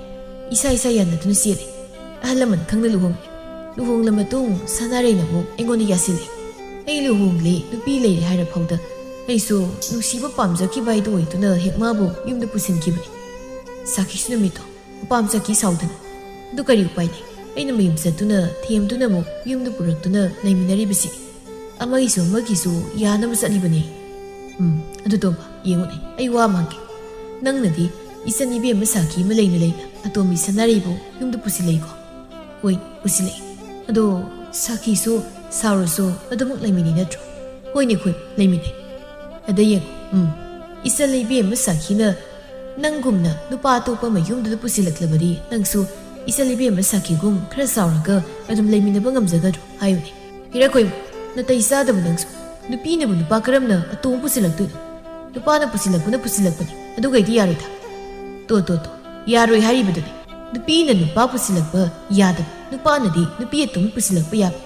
ꯏꯁꯥ ꯌꯥꯅꯗꯨꯅ ꯆꯦꯜꯂꯦ ꯑꯍꯜ ꯂꯃꯟ ꯈꯪꯅ ꯂꯨꯍꯣꯡꯂ ꯃꯇꯨꯡ ꯁꯥꯟꯅꯔꯩꯅ ꯑꯃꯨꯛ ꯑꯩꯉꯣꯟꯗ ꯌꯥꯁꯤꯜꯂꯦ ꯑꯩ ꯂꯨꯍꯣꯡꯂꯦ ꯅꯨꯄꯤ ꯂꯩꯔꯦ ꯍꯥꯏꯔ ꯐꯥꯎꯗ ꯑꯩꯁꯨ ꯅꯨꯡꯁꯤꯕ ꯄꯥꯝꯖꯈꯤꯕ ꯍꯥꯏꯗꯨ ꯑꯣꯏꯗꯨꯅ ꯍꯦꯛ ꯃꯥꯕꯨ ꯌꯨꯝꯗ ꯄꯨꯁꯤꯟꯈꯤꯕꯅꯤ ꯁꯥꯈꯤꯁꯨ ꯅꯨꯃꯤꯠꯇꯣ ꯃꯄꯥꯝ ꯆꯠꯈꯤ ꯁꯥꯎꯗꯅ ꯑꯗꯨ ꯀꯔꯤ ꯎꯄꯥꯏ ꯂꯩ ꯑꯩꯅ ꯃꯌꯨꯝ ꯆꯠꯇꯨꯅ ꯊꯦꯝꯗꯨꯅ ꯑꯃꯨꯛ ꯌꯨꯝꯗ ꯄꯨꯔꯛꯇꯨꯅ ꯂꯩꯃꯤꯟꯅꯔꯤꯕꯁꯤ ꯑꯃꯒꯤꯁꯨ ꯌꯥꯅꯕ ꯆꯠꯂꯤꯕꯅꯤ ꯑꯗꯨ ꯇꯣꯝꯕ ꯌꯦꯡꯉꯨꯅꯦ ꯑꯩ ꯋꯥ ꯃꯥꯡꯒꯦ ꯅꯪꯅꯗꯤ ꯏꯆꯟ ꯏꯕꯦꯝꯃ ꯁꯥꯈꯤ ꯑꯃ ꯂꯩꯅ ꯑꯇꯣꯝꯕꯤ ꯁꯥꯟꯅꯔꯩꯕꯨ ꯌꯨꯝꯗ ꯄꯨꯁꯤꯜꯂꯛꯏꯀꯣ ꯍꯣꯏ ꯄꯨꯁꯤꯜꯂꯛꯏ ꯑꯗꯣ ꯁꯥꯈꯤꯁꯨ ꯁꯥꯎꯔꯁꯨ ꯑꯗꯨꯃꯛ ꯂꯩꯃꯤꯟꯅꯩ ꯅꯠꯇ꯭ꯔꯣ ꯍꯣꯏꯅꯦ ꯑꯩꯈꯣꯏ ꯂꯩꯃꯤꯟꯅꯩ ꯑꯗ ꯌꯦꯡꯉꯨ ꯏꯆꯟ ꯏꯕꯦꯝꯃ ꯁꯥꯈꯤꯅ ꯅꯪꯒꯨꯝꯅ ꯅꯨꯄꯥ ꯑꯇꯣꯞꯄ ꯑꯃ ꯌꯨꯝꯗꯨꯗ ꯄꯨꯁꯤꯜꯂꯛꯂꯕꯗꯤ ꯅꯪꯁꯨ ꯏꯆꯟ ꯏꯕꯦꯝꯃ ꯁꯥꯈꯤꯒꯨꯝ ꯈꯔ ꯆꯥꯎꯔꯒ ꯑꯗꯨꯝ ꯂꯩꯃꯤꯟꯅꯕ ꯉꯝꯖꯒꯗ꯭ꯔꯣ ꯍꯥꯏꯌꯨꯅꯦ ꯍꯤꯔꯛꯈꯣꯏ ꯅꯇꯩ ꯆꯥꯗꯕ ꯅꯪꯁꯨ ꯅꯨꯄꯤꯅꯕꯨ ꯅꯨꯄꯥ ꯀꯔꯝꯅ ꯑꯇꯣꯝ ꯄꯨꯁꯤꯜꯂꯛꯇꯣꯏꯅꯣ ꯅꯨꯄꯥꯅ ꯄꯨꯁꯤꯜꯂꯛꯄꯅꯤ ꯑꯗꯨꯒꯩꯗꯤ ꯌꯥꯔꯣꯏꯗ ꯇꯣ ꯌꯥꯔꯣꯏ ꯍꯥꯏꯔꯤꯕꯗꯨꯅꯤ ꯅꯨꯄꯤꯅ ꯅꯨꯄꯥ ꯄꯨꯁꯤꯜꯂꯛꯄ ꯌꯥꯗꯕ ꯅꯨꯄꯥꯅꯗꯤ ꯅꯨꯄꯤ ꯑꯇꯣꯝ ꯄꯨꯁꯤꯜꯂꯛꯄ ꯌꯥꯕ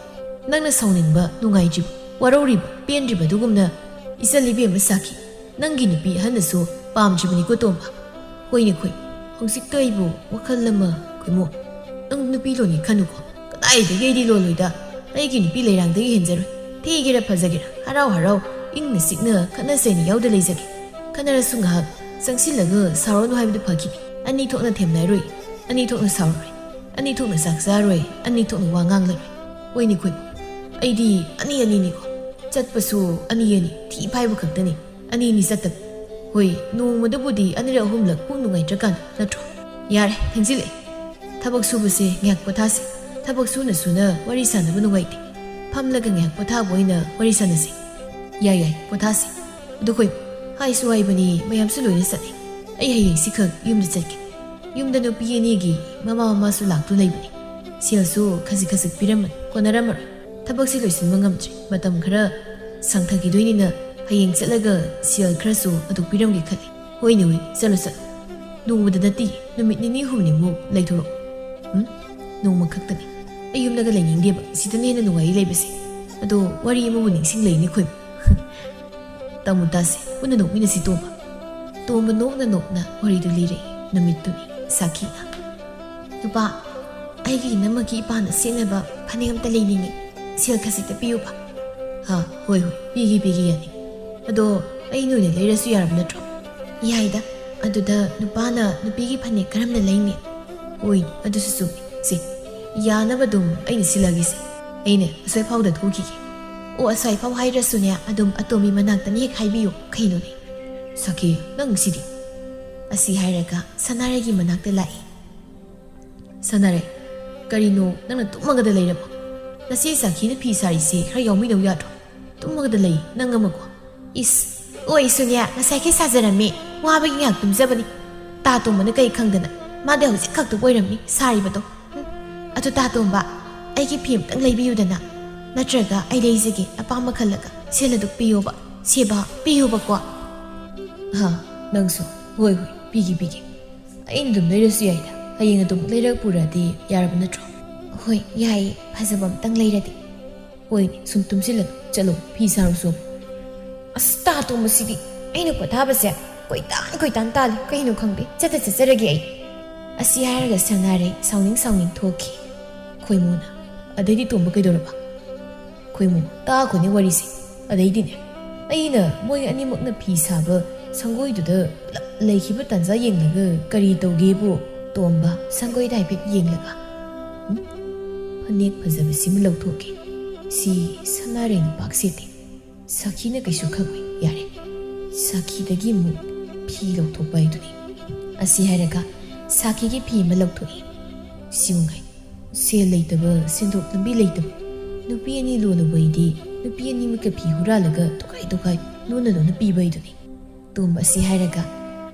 ꯅꯪꯅ ꯁꯥꯎꯅꯤꯡꯕ ꯅꯨꯡꯉꯥꯏꯇ꯭ꯔꯤꯕ ꯋꯥꯔꯧꯔꯤꯕ ꯄꯦꯟꯗ꯭ꯔꯤꯕ ꯑꯗꯨꯒꯨꯝꯅ ꯏꯆꯟ ꯏꯕꯦꯝꯃ ꯁꯥꯈꯤ ꯅꯪꯒꯤ ꯅꯨꯄꯤ ꯑꯍꯟꯅꯁꯨ ꯄꯥꯝꯗ꯭ꯔꯤꯕꯅꯤꯀꯣ ꯇꯣꯝꯕ ꯍꯣꯏꯅꯦ ꯈꯣꯏ ꯍꯧꯖꯤꯛꯇ ꯑꯩꯕꯨ ꯋꯥꯈꯜ ꯑꯃ ꯈꯣꯏꯃꯣ ꯅꯪ ꯅꯨꯄꯤ ꯂꯣꯟꯅꯤ ꯈꯟꯅꯨꯀꯣ ꯀꯗꯥꯏꯗꯒꯤ ꯑꯩꯗꯤ ꯂꯣꯟꯂꯣꯏꯗ ꯑꯩꯒꯤ ꯅꯨꯄꯤ ꯂꯩꯔꯥꯡꯗꯒꯤ ꯍꯦꯟꯖꯔꯣꯏ ꯊꯤꯒꯦꯔꯥ ꯐꯖꯒꯦꯔꯥ ꯍꯔꯥꯎ ꯍꯔꯥꯎ ꯏꯪꯅ ꯆꯤꯛꯅ ꯈꯠꯅ ꯆꯩꯅ ꯌꯥꯎꯗ ꯂꯩꯖꯒꯦ ꯈꯠꯅꯔꯁꯨ ꯉꯥꯏꯍꯥꯛ ꯆꯪꯁꯤꯜꯂꯒ ꯁꯥꯎꯔꯅꯨ ꯍꯥꯏꯕꯗꯨ ꯐꯈꯤꯅꯤ ꯑꯅꯤ ꯊꯣꯛꯅ ꯊꯦꯝꯅꯔꯣꯏ ꯑꯅꯤ ꯊꯣꯛꯅ ꯁꯥꯎꯔꯣꯏ ꯑꯅꯤ ꯊꯣꯛꯅ ꯆꯥꯛ ꯆꯥꯔꯣꯏ ꯑꯅꯤ ꯊꯣꯛꯅ ꯋꯥ ꯉꯥꯡꯂꯔꯣꯏ ꯍꯣꯏꯅꯦ ꯈꯣꯏꯃꯣ ꯑꯩꯗꯤ ꯑꯅꯤꯅꯤꯀꯣ ꯆꯠꯄꯁꯨ ꯑꯅꯤ ꯊꯤ ꯐꯥꯏꯕ ꯈꯛꯇꯅꯤ ꯑꯅꯤ ꯆꯠꯇꯕ ꯍꯣꯏ ꯅꯣꯡꯃꯗꯕꯨꯗꯤ ꯑꯅꯤꯔꯛ ꯑꯍꯨꯝꯂꯛ ꯄꯨꯡ ꯅꯨꯡꯉꯥꯏꯇ꯭ꯔꯀꯥꯟꯗ ꯅꯠꯇ꯭ꯔꯣ ꯌꯥꯔꯦ ꯊꯦꯡꯖꯤꯜꯂꯛꯑꯦ ꯊꯕꯛ ꯁꯨꯕꯁꯦ ꯉꯥꯏꯍꯥꯛ ꯄꯣꯊꯥꯁꯦ ꯊꯕꯛ ꯁꯨꯅ ꯁꯨꯅ ꯋꯥꯔꯤ ꯁꯥꯟꯅꯕ ꯅꯨꯡꯉꯥꯏꯇꯦ ꯐꯝꯂꯒ ꯉꯥꯏꯍꯥꯛ ꯄꯣꯊꯥꯕ ꯑꯣꯏꯅ ꯋꯥꯔꯤ ꯁꯥꯟꯅꯁꯦ ꯌꯥꯏ ꯄꯣꯊꯥꯁꯦ ꯑꯗꯨ ꯈꯣꯏ ꯍꯥꯏꯁꯨ ꯍꯥꯏꯕꯅꯤ ꯃꯌꯥꯝꯁꯨ ꯂꯣꯏꯅ ꯆꯠꯂꯦ ꯑꯩ ꯍꯌꯦꯡꯁꯤꯈꯛ ꯌꯨꯝꯗ ꯆꯠꯀꯦ ꯌꯨꯝꯗ ꯅꯨꯄꯤ ꯑꯅꯤꯒꯤ ꯃꯃꯥꯁꯨ ꯂꯥꯛꯇꯨ ꯂꯩꯕꯅꯤ ꯁꯦꯜꯁꯨ ꯈꯖꯤꯛ ꯄꯤꯔꯝꯃꯅꯤ ꯀꯣꯟꯅꯔꯝꯃꯔꯣꯏ ꯊꯕꯛꯁꯤ ꯂꯣꯏꯁꯤꯟꯕ ꯉꯝꯗ꯭ꯔꯤ ꯃꯇꯝ ꯈꯔ ꯁꯥꯡꯊꯈꯤꯗꯣꯏꯅꯤꯅ ꯍꯌꯦꯡ ꯆꯠꯂꯒ ꯁꯦꯜ ꯈꯔꯁꯨ ꯑꯗꯨ ꯄꯤꯔꯝꯒꯦ ꯈꯜꯂꯤ ꯍꯣꯏꯅꯦ ꯆꯠꯂꯣ ꯅꯣꯡꯃꯗ ꯅꯠꯇꯦ ꯅꯨꯃꯤꯠ ꯅꯤꯅꯤ ꯍꯨꯝꯅꯤꯃꯨꯛ ꯂꯩꯊꯣꯔꯛꯑꯣ ꯅꯣꯡꯃ ꯈꯛꯇꯅꯤ ꯑꯩ ꯌꯨꯝꯗꯒ ꯂꯩꯅꯤꯡꯗꯦꯕ ꯁꯤꯗꯅ ꯍꯦꯟꯅ ꯅꯨꯡꯉꯥꯏ ꯂꯩꯕꯁꯦ ꯑꯗꯣ ꯋꯥꯔꯤ ꯑꯃꯕꯨ ꯅꯤꯡꯁꯤꯡ ꯂꯩꯅꯤ ꯈꯣꯏ ꯇꯥꯃꯨ ꯇꯥꯁꯦ ꯄꯨꯟꯅ ꯅꯣꯛꯃꯤꯟꯅꯁꯤ ꯇꯣꯝꯕ ꯅꯣꯛꯅ ꯋꯥꯔꯤꯗꯨ ꯂꯤꯔꯛꯏ ꯅꯨꯃꯤꯠꯇꯨꯅꯤ ꯁꯥꯈꯤꯅ ꯅꯨꯄꯥ ꯑꯩꯒꯤ ꯏꯅꯝꯃꯒꯤ ꯏꯄꯥꯅ ꯁꯦꯠꯅꯕ ꯐꯅꯦꯛ ꯑꯝꯇ ꯂꯩꯅꯤꯡꯉꯤ ꯁꯦꯜ ꯈꯖꯤꯛꯇ ꯄꯤꯌꯨꯕ ꯍꯣꯏ ꯄꯤꯒꯦ ꯌꯥꯅꯤ ꯑꯗꯣ ꯑꯩꯅ ꯑꯣꯏꯅ ꯂꯩꯔꯁꯨ ꯌꯥꯔꯕ ꯅꯠꯇ꯭ꯔꯣ ꯌꯥꯏꯗ ꯑꯗꯨꯗ ꯅꯨꯄꯥꯅ ꯅꯨꯄꯤꯒꯤ ꯐꯅꯦꯛ ꯀꯔꯝꯅ ꯂꯩꯅꯤ ꯍꯣꯏ ꯑꯗꯨꯁꯨ ꯆꯨꯝꯃꯤ ꯁꯤ ꯌꯥꯅꯕ ꯑꯗꯨꯝ ꯑꯩꯅ ꯁꯤꯜꯂꯒꯦꯁꯦ ꯑꯩꯅ ꯑꯁ꯭ꯋꯥꯏꯐꯥꯎꯗ ꯊꯣꯛꯈꯤꯒꯦ ꯑꯣ ꯑꯁ꯭ꯋꯥꯏꯐꯥꯎ ꯍꯥꯏꯗ꯭ꯔꯁꯨꯅꯦ ꯑꯗꯨꯝ ꯑꯇꯣꯝꯕꯤ ꯃꯅꯥꯛꯇꯅ ꯍꯦꯛ ꯍꯥꯏꯕꯤꯌꯨ ꯀꯩꯅꯣꯅꯦ ꯁꯈꯤ ꯅꯪ ꯁꯤꯗꯤ ꯑꯁꯤ ꯍꯥꯏꯔꯒ ꯁꯅꯥꯔꯩꯒꯤ ꯃꯅꯥꯛꯇ ꯂꯥꯛꯏ ꯁꯅꯥꯔꯩ ꯀꯔꯤꯅꯣ ꯅꯪꯅ ꯇꯨꯝꯃꯒꯗ ꯂꯩꯔꯕꯣ ꯉꯁꯤ ꯁꯥꯈꯤꯅ ꯐꯤ ꯁꯥꯔꯤꯁꯦ ꯈꯔ ꯌꯥꯎꯃꯤꯟꯅꯧ ꯌꯥꯗ꯭ꯔꯣ ꯇꯨꯝꯃꯒꯗ ꯂꯩ ꯅꯪ ꯑꯃꯀꯣ ꯏꯁ ꯑꯣꯏꯁꯨꯅꯦ ꯉꯁꯥꯏꯈꯩ ꯁꯥꯖꯔꯝꯃꯤ ꯋꯥꯕꯒꯤ ꯉꯥꯏꯍꯥꯛ ꯇꯨꯝꯖꯕꯅꯤ ꯇꯥ ꯇꯣꯝꯕꯅ ꯀꯩ ꯈꯪꯗꯅ ꯃꯥꯗꯤ ꯍꯧꯖꯤꯛ ꯈꯛꯇ ꯑꯣꯏꯔꯝꯅꯤ ꯁꯥꯔꯤꯕꯗꯣ ꯑꯗꯨ ꯇꯥ ꯇꯣꯝꯕ ꯑꯩꯒꯤ ꯐꯤ ꯑꯃꯇꯪ ꯂꯩꯕꯤꯌꯨꯗꯅ ꯅꯠꯇ꯭ꯔꯒ ꯑꯩ ꯂꯩꯖꯒꯦ ꯑꯄꯥꯝꯕ ꯈꯜꯂꯒ ꯁꯦꯜ ꯑꯗꯨ ꯄꯤꯌꯣꯕ ꯁꯦꯕꯥ ꯄꯤꯌꯣꯕꯀꯣ ꯅꯪꯁꯨ ꯍꯣꯏ ꯄꯤꯒꯦ ꯑꯩꯅ ꯑꯗꯨꯝ ꯂꯩꯔꯁꯨ ꯌꯥꯏꯗ ꯍꯌꯦꯡ ꯑꯗꯨꯝ ꯂꯩꯔꯛ ꯄꯨꯔꯗꯤ ꯌꯥꯔꯕ ꯅꯠꯇ꯭ꯔꯣ ꯍꯣꯏ ꯌꯥꯏꯌꯦ ꯐꯖꯕ ꯑꯝꯇꯪ ꯂꯩꯔꯗꯤ ꯍꯣꯏꯅꯦ ꯁꯨꯝ ꯇꯨꯝꯁꯤꯜꯂꯅꯨ ꯆꯠꯂꯣ ꯐꯤ ꯁꯥꯔꯨꯁꯨ ꯑꯁ ꯇꯥ ꯇꯣꯝꯕꯁꯤꯗꯤ ꯑꯩꯅ ꯄꯣꯊꯥꯕꯁꯦ ꯀꯣꯏꯇꯥꯟ ꯇꯥꯜꯂꯤ ꯀꯩꯅꯣ ꯈꯪꯗꯦ ꯆꯠꯆꯔꯒꯦ ꯑꯩ ꯑꯁꯤ ꯍꯥꯏꯔꯒ ꯁꯅꯥꯔꯩ ꯁꯥꯎꯅꯤꯡ ꯊꯣꯛꯈꯤ ꯈꯣꯏꯃꯨꯅ ꯑꯗꯩꯗꯤ ꯇꯣꯝꯕ ꯀꯩꯗꯧꯔꯕ ꯈꯣꯏꯃꯨ ꯇꯥꯈꯣꯅꯦ ꯋꯥꯔꯤꯁꯦ ꯑꯗꯩꯗꯤꯅꯦ ꯑꯩꯅ ꯃꯣꯏ ꯑꯅꯤꯃꯛꯅ ꯐꯤ ꯁꯥꯕ ꯁꯪꯒꯣꯏꯗꯨꯗ ꯄꯨꯂꯞ ꯂꯩꯈꯤꯕ ꯇꯥꯟꯖꯥ ꯌꯦꯡꯂꯒ ꯀꯔꯤ ꯇꯧꯒꯦꯕꯨ ꯇꯣꯝꯕ ꯁꯪꯒꯣꯏꯗ ꯍꯥꯏꯐꯦꯠ ꯌꯦꯡꯂꯒ ꯐꯅꯦꯛ ꯐꯖꯕꯁꯤꯃ ꯂꯧꯊꯣꯛꯀꯦ ꯁꯤ ꯁꯅꯥꯔꯩꯅ ꯄꯥꯛ ꯁꯦꯠꯇꯦ ꯁꯥꯈꯤꯅ ꯀꯩꯁꯨ ꯈꯪꯉꯣꯏ ꯌꯥꯔꯦ ꯁꯥꯈꯤꯗꯒꯤ ꯑꯃꯨꯛ ꯐꯤ ꯂꯧꯊꯣꯛꯄ ꯍꯥꯏꯗꯨꯅꯤ ꯑꯁꯤ ꯍꯥꯏꯔꯒ ꯁꯥꯈꯤꯒꯤ ꯐꯤ ꯑꯃ ꯂꯧꯊꯣꯛꯏ ꯁꯤꯃꯉꯥꯏ ꯁꯦꯜ ꯂꯩꯇꯕ ꯁꯦꯟꯊꯣꯛ ꯂꯝꯕꯤ ꯂꯩꯇꯕ ꯅꯨꯄꯤ ꯑꯅꯤ ꯂꯣꯜꯂꯨꯕꯩꯗꯤ ꯅꯨꯄꯤ ꯑꯅꯤꯃꯛꯀ ꯐꯤ ꯍꯨꯔꯥꯜꯂꯒ ꯇꯣꯈꯥꯏ ꯂꯣꯟꯅ ꯄꯤꯕ ꯍꯥꯏꯗꯨꯅꯤ ꯇꯣꯝꯕ ꯑꯁꯤ ꯍꯥꯏꯔꯒ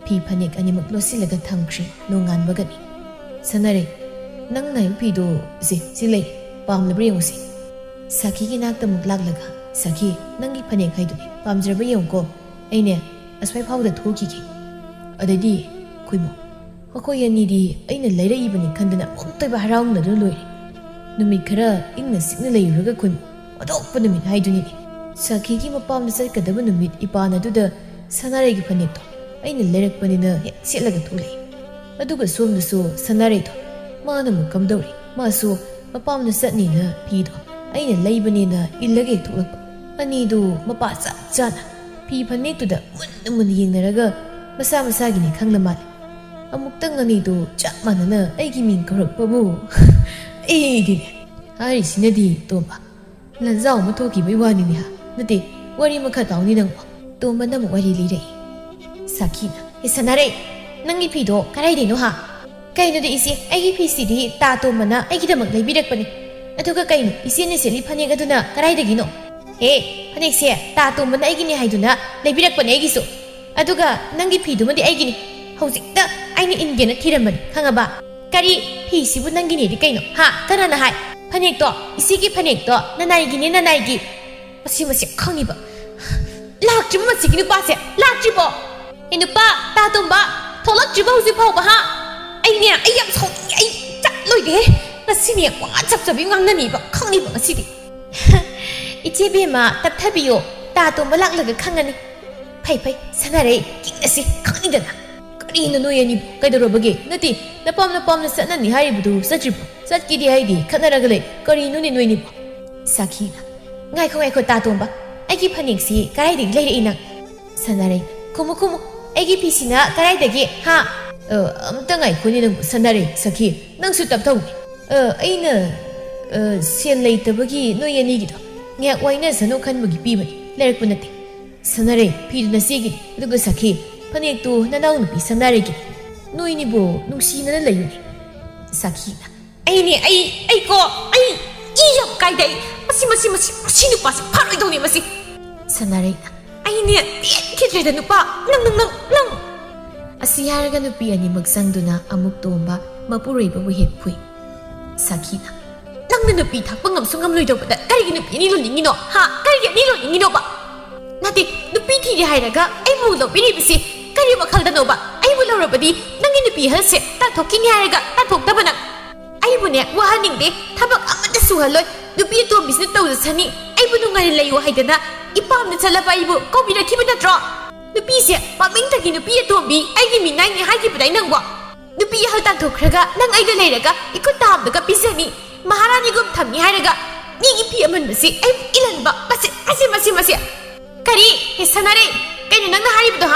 ꯐꯤ ꯐꯅꯦꯛ ꯑꯅꯤꯃꯛ ꯂꯣꯠꯁꯤꯜꯂꯒ ꯊꯝꯈ꯭ꯔꯦ ꯅꯣꯡꯉꯥꯟꯕꯒꯅꯤ ꯁꯅꯥꯔꯩ ꯅꯪ ꯅꯥꯏꯕ ꯐꯤꯗꯣ ꯁꯤ ꯂꯩ ꯄꯥꯝꯂꯕ꯭ꯔꯥ ꯌꯦꯡꯉꯨꯁꯤ ꯁꯥꯈꯤꯒꯤ ꯅꯥꯛꯇ ꯑꯃꯨꯛ ꯂꯥꯛꯂꯒ ꯁꯥꯈꯤ ꯅꯪꯒꯤ ꯐꯅꯦꯛ ꯍꯥꯏꯗꯨꯅꯤ ꯄꯥꯝꯖꯔꯕ ꯌꯦꯡꯉꯨꯀꯣ ꯑꯩꯅꯦ ꯑꯁ꯭ꯋꯥꯏ ꯐꯥꯎꯗ ꯊꯣꯛꯈꯤꯒꯦ ꯑꯗꯩꯗꯤ ꯈꯣꯏꯃꯣ ꯑꯩꯈꯣꯏ ꯑꯅꯤꯗꯤ ꯑꯩꯅ ꯂꯩꯔꯛꯏꯕꯅꯤ ꯈꯟꯗꯅ ꯑꯃꯨꯛꯇꯣꯏꯕ ꯍꯔꯥꯎꯅꯗꯨꯅ ꯂꯣꯏꯔꯦ ꯅꯨꯃꯤꯠ ꯈꯔ ꯏꯪꯅ ꯆꯤꯛꯅ ꯂꯩꯔꯨꯔꯒ ꯈꯣꯏꯃꯣ ꯑꯇꯣꯞꯄ ꯅꯨꯃꯤꯠ ꯍꯥꯏꯗꯨꯅꯤꯅꯦ ꯁꯥꯈꯤꯒꯤ ꯃꯄꯥꯝꯗ ꯆꯠꯀꯗꯕ ꯅꯨꯃꯤꯠ ꯏꯄꯥꯟ ꯑꯗꯨꯗ ꯁꯅꯥꯔꯩꯒꯤ ꯐꯅꯦꯛꯇꯣ ꯑꯩꯅ ꯂꯩꯔꯛꯄꯅꯤꯅ ꯍꯦꯛ ꯁꯦꯠꯂꯒ ꯊꯣꯛꯂꯛꯏ ꯑꯗꯨꯒ ꯁꯣꯝꯗꯁꯨ ꯁꯅꯥꯔꯩꯗꯣ ꯃꯥꯅ ꯑꯃꯨꯛ ꯀꯝꯗꯧꯔꯤ ꯃꯥꯁꯨ ꯃꯄꯥꯝꯗ ꯆꯠꯅꯤꯅ ꯐꯤꯗꯣ ꯑꯩꯅ ꯂꯩꯕꯅꯤꯅ ꯏꯜꯂꯒ ꯍꯦꯛ ꯊꯣꯛꯂꯛꯄ ꯑꯅꯤꯗꯨ ꯃꯄꯥ ꯆꯞ ꯆꯥꯅ ꯐꯤ ꯐꯅꯦꯛꯇꯨꯗ ꯃꯨꯟꯅ ꯌꯦꯡꯅꯔꯒ ꯃꯁꯥꯒꯤꯅꯤ ꯈꯪꯂ ꯃꯥꯜꯂꯦ ꯑꯃꯨꯛꯇꯪ ꯑꯅꯤꯗꯨ ꯆꯞ ꯃꯥꯟꯅꯅ ꯑꯩꯒꯤ ꯃꯤꯡ ꯀꯧꯔꯛꯄꯕꯨ ꯑꯩꯗꯤꯅꯦ ꯍꯥꯏꯔꯤꯁꯤꯅꯗꯤ ꯇꯣꯝꯕ ꯂꯟꯖꯥꯎ ꯑꯃ ꯊꯣꯛꯈꯤꯕꯩ ꯋꯥꯅꯤꯅꯦ ꯅꯠꯇꯦ ꯋꯥꯔꯤ ꯃꯈꯥ ꯇꯥꯎꯅꯤ ꯅꯪꯕꯣ ꯇꯣꯝꯕꯅ ꯑꯃꯨꯛ ꯋꯥꯔꯤ ꯂꯤꯔꯛꯏ ꯁꯥꯈꯤꯅ ꯁꯅꯥꯔꯩ ꯅꯪꯒꯤ ꯐꯤꯗꯣ ꯀꯗꯥꯏꯗꯩꯅꯣ ꯀꯩꯅꯣꯗꯤ ꯏꯆꯦ ꯑꯩꯒꯤ ꯐꯤꯁꯤꯗꯤ ꯇꯥ ꯇꯣꯝꯕꯅ ꯑꯩꯒꯤꯗꯃꯛ ꯂꯩꯕꯤꯔꯛꯄꯅꯤ ꯑꯗꯨꯒ ꯀꯩꯅꯣ ꯏꯆꯦꯅ ꯁꯦꯠꯂꯤ ꯐꯅꯦꯛ ꯑꯗꯨꯅ ꯀꯗꯥꯏꯗꯒꯤꯅꯣ ꯐꯅꯦꯛꯁꯦ ꯇꯥ ꯇꯣꯝꯕꯅ ꯑꯩꯒꯤꯅꯤ ꯍꯥꯏꯗꯨꯅ ꯂꯩꯕꯤꯔꯛꯄꯅꯦ ꯑꯩꯒꯤꯁꯨ ꯑꯗꯨꯒ ꯅꯪꯒꯤ ꯐꯤꯗꯨꯃꯗꯤ ꯑꯩꯒꯤ니 ꯍꯧꯖꯤꯛꯇ ꯑꯩꯅ ꯏꯟꯒꯦꯅ ꯊꯤꯔꯝꯕꯅꯤ ꯈꯪꯉꯕ ꯀꯔꯤ ꯐꯤꯁꯤꯕꯨ ꯅꯪꯒꯤꯅꯦꯗꯤ ꯀꯩꯅꯣ ꯀꯅꯥꯅ ꯍꯥꯏ ꯐꯅꯦꯛꯇꯣ ꯏꯆꯦꯒꯤ ꯐꯅꯦꯛꯇꯣ ꯅꯅꯥꯏꯒꯤ ꯃꯁꯤ ꯈꯪꯉꯤꯕ ꯂꯥꯛꯇ꯭ꯔꯤꯕ ꯃꯁꯤꯒꯤ ꯅꯨꯄꯥꯁꯦ ꯂꯥꯛꯇ꯭ꯔꯤꯕꯣ ꯅꯨꯄꯥ ꯇꯥ ꯇꯣꯝꯕ ꯊꯣꯛꯂꯛꯇ꯭ꯔꯤꯕ ꯍꯧꯖꯤꯛ ꯐꯥꯎꯕ ꯑꯩ ꯌꯥꯝ ꯁꯥꯎꯅꯤꯡꯉꯦ ꯑꯩ ꯆꯠꯂꯣꯏꯒꯦ ꯉꯁꯤꯅꯦ ꯋꯥ ꯆꯞꯆꯕꯤ ꯉꯥꯡꯅꯅꯤꯕ ꯈꯪꯉꯤꯕ ꯉꯁꯤꯗꯤ ꯏꯆꯦ ꯕꯦꯝꯃ ꯇꯞꯊꯕꯤꯌꯣ ꯇꯥ ꯇꯣꯝꯕ ꯂꯥꯛꯂꯒ ꯈꯪꯉꯅꯤ ꯐꯩ ꯁꯥꯟꯅꯔꯦ ꯀꯤꯡꯅꯁꯤ ꯈꯪꯅꯤꯗꯅ ꯀꯔꯤꯅꯣ ꯅꯣꯏ ꯑꯅꯤꯕꯨ ꯀꯩꯗꯧꯔꯕꯒꯦ ꯅꯠꯇꯦ ꯅꯄꯥꯝꯅ ꯆꯠꯅꯅꯤ ꯍꯥꯏꯔꯤꯕꯗꯨ ꯆꯠꯇ꯭ꯔꯤꯕꯣ ꯆꯠꯈꯤꯗꯦ ꯍꯥꯏꯗꯤ ꯈꯠꯅꯔꯒ ꯂꯩ ꯀꯔꯤꯅꯣꯅꯦ ꯅꯣꯏꯅꯤꯕꯨ ꯁꯥꯈꯤꯅ ꯉꯥꯏꯈꯣ ꯇꯥꯇꯣꯝꯕ ꯑꯩꯒꯤ ꯐꯅꯦꯛꯁꯤ ꯀꯗꯥꯏꯗꯒꯤ ꯂꯩꯔꯛꯏ ꯅꯪ ꯁꯥꯟꯅꯔꯦ ꯈꯨꯝꯃꯨ ꯑꯩꯒꯤ ꯐꯤꯁꯤꯅ ꯀꯗꯥꯏꯗꯒꯤ ꯍꯥ ꯑꯝꯇ ꯉꯥꯏꯈꯣꯅꯦ ꯅꯪꯕꯨ ꯁꯥꯟꯅꯔꯦ ꯁꯈꯤ ꯅꯪꯁꯨ ꯇꯞꯊꯧꯅꯦ ꯑꯩꯅ ꯁꯦꯜ ꯂꯩꯇꯕꯒꯤ ꯅꯣꯏ ꯑꯅꯤꯒꯤꯗꯣ ꯉꯥꯏꯍꯥꯛ ꯋꯥꯏꯅꯁꯅꯨ ꯈꯟꯕꯒꯤ ꯄꯤꯕꯅꯤ ꯂꯩꯔꯛꯄ ꯅꯠꯇꯦ ꯁꯥꯟꯅꯔꯦ ꯐꯤꯗꯨꯅ ꯆꯦꯒꯤꯅꯤ ꯑꯗꯨꯒ ꯁꯈꯤ ꯐꯅꯦꯛꯇꯨ ꯅꯅꯥꯎ ꯅꯨꯄꯤ ꯁꯥꯟꯅꯔꯦꯒꯤ ꯅꯣꯏꯅꯤꯕꯨ ꯅꯨꯡꯁꯤꯅꯅ ꯂꯩꯌꯨꯅꯦ ꯁꯈꯤꯅ ꯑꯩ ꯏ ꯌꯥꯝ ꯀꯥꯏꯗ ꯃꯁꯤ ꯅꯨꯄꯥꯁꯤ ꯐꯔꯣꯏꯗꯧꯅꯤ ꯃꯁꯤ ꯁꯥꯟꯅꯔꯦꯅ ꯑꯩꯅꯦ ꯄꯦꯟꯈꯤꯗ꯭ꯔꯦꯗ ꯅꯨꯄꯥ ꯅꯪ ꯑꯁꯤ ꯍꯥꯏꯔꯒ ꯅꯨꯄꯤ ꯑꯅꯤꯃꯛ ꯆꯪꯗꯨꯅ ꯑꯃꯨꯛ ꯇꯣꯝꯕ ꯃꯄꯨꯔꯣꯏꯕꯕꯨ ꯍꯦꯛ ꯐꯨꯏ ꯁꯈꯤꯅ ꯅꯪꯅ ꯅꯨꯄꯤ ꯊꯥꯛꯄ ꯉꯝꯁꯨ ꯉꯝꯂꯣꯏꯗꯧꯕꯗ ꯀꯔꯤꯒꯤ ꯅꯨꯄꯤ ꯑꯅꯤ ꯂꯣꯟꯅꯤꯡꯉꯤꯅꯣ ꯀꯔꯤꯒꯤ ꯑꯅꯤ ꯂꯣꯟꯅꯤꯡꯉꯤꯅꯣꯕ ꯅꯠꯇꯦ ꯅꯨꯄꯤ ꯊꯤꯔꯦ ꯍꯥꯏꯔꯒ ꯑꯩꯕꯨ ꯂꯧꯕꯤꯔꯤꯕꯁꯤ ꯀꯔꯤ ꯋꯥꯈꯜꯗꯅꯣꯕ ꯑꯩꯕꯨ ꯂꯧꯔꯕꯗꯤ ꯅꯪꯒꯤ ꯅꯨꯄꯤ ꯑꯍꯜꯁꯦ ꯇꯥꯟꯊꯣꯛꯈꯤꯅꯤ ꯍꯥꯏꯔꯒ ꯇꯥꯟꯊꯣꯛꯇꯕ ꯅꯪ ꯑꯩꯕꯨꯅꯦ ꯋꯥꯍꯟꯅꯤꯡꯗꯦ ꯊꯕꯛ ꯑꯃꯠꯇ ꯁꯨꯍꯜꯂꯣꯏ ꯅꯨꯄꯤ ꯑꯇꯣꯝꯕꯤꯁꯤꯅ ꯇꯧꯖꯁꯅꯤ ꯑꯩꯕꯨ ꯅꯨꯡꯉꯥꯏꯅ ꯂꯩꯌꯨ ꯍꯥꯏꯗꯅ ꯏꯄꯥꯝꯅ ꯆꯠꯂꯕ ꯑꯩꯕꯨ ꯀꯧꯕꯤꯔꯛꯈꯤꯕ ꯅꯠꯇ꯭ꯔꯣ ꯅꯨꯄꯤꯁꯦ ꯃꯃꯤꯡꯇꯒꯤ ꯅꯨꯄꯤ ꯑꯇꯣꯝꯕꯤ ꯑꯩꯒꯤ ꯃꯤꯅꯥꯏꯅꯤ ꯍꯥꯏꯈꯤꯕꯗꯥꯏ ꯅꯪꯕꯣ ꯅꯨꯄꯤ ꯑꯍꯜ ꯇꯥꯟꯊꯣꯛꯈ꯭ꯔꯒ ꯅꯪ ꯑꯩꯒ ꯂꯩꯔꯒ ꯏꯈꯨꯠ ꯇꯥꯕꯗꯒ ꯄꯤꯖꯅꯤ ꯃꯍꯥꯔꯥꯅꯤꯒꯨꯝ ꯊꯝꯅꯤ ꯍꯥꯏꯔꯒ ꯃꯤꯒꯤ ꯐꯤ ꯑꯃꯟꯕꯁꯤ ꯑꯩꯕꯨ ꯏꯜꯍꯟꯕ ꯃꯁꯤ ꯀꯔꯤ ꯁꯥꯟꯅꯔꯦ ꯀꯩꯅꯣ ꯅꯪꯅ ꯍꯥꯏꯔꯤꯕꯗꯣ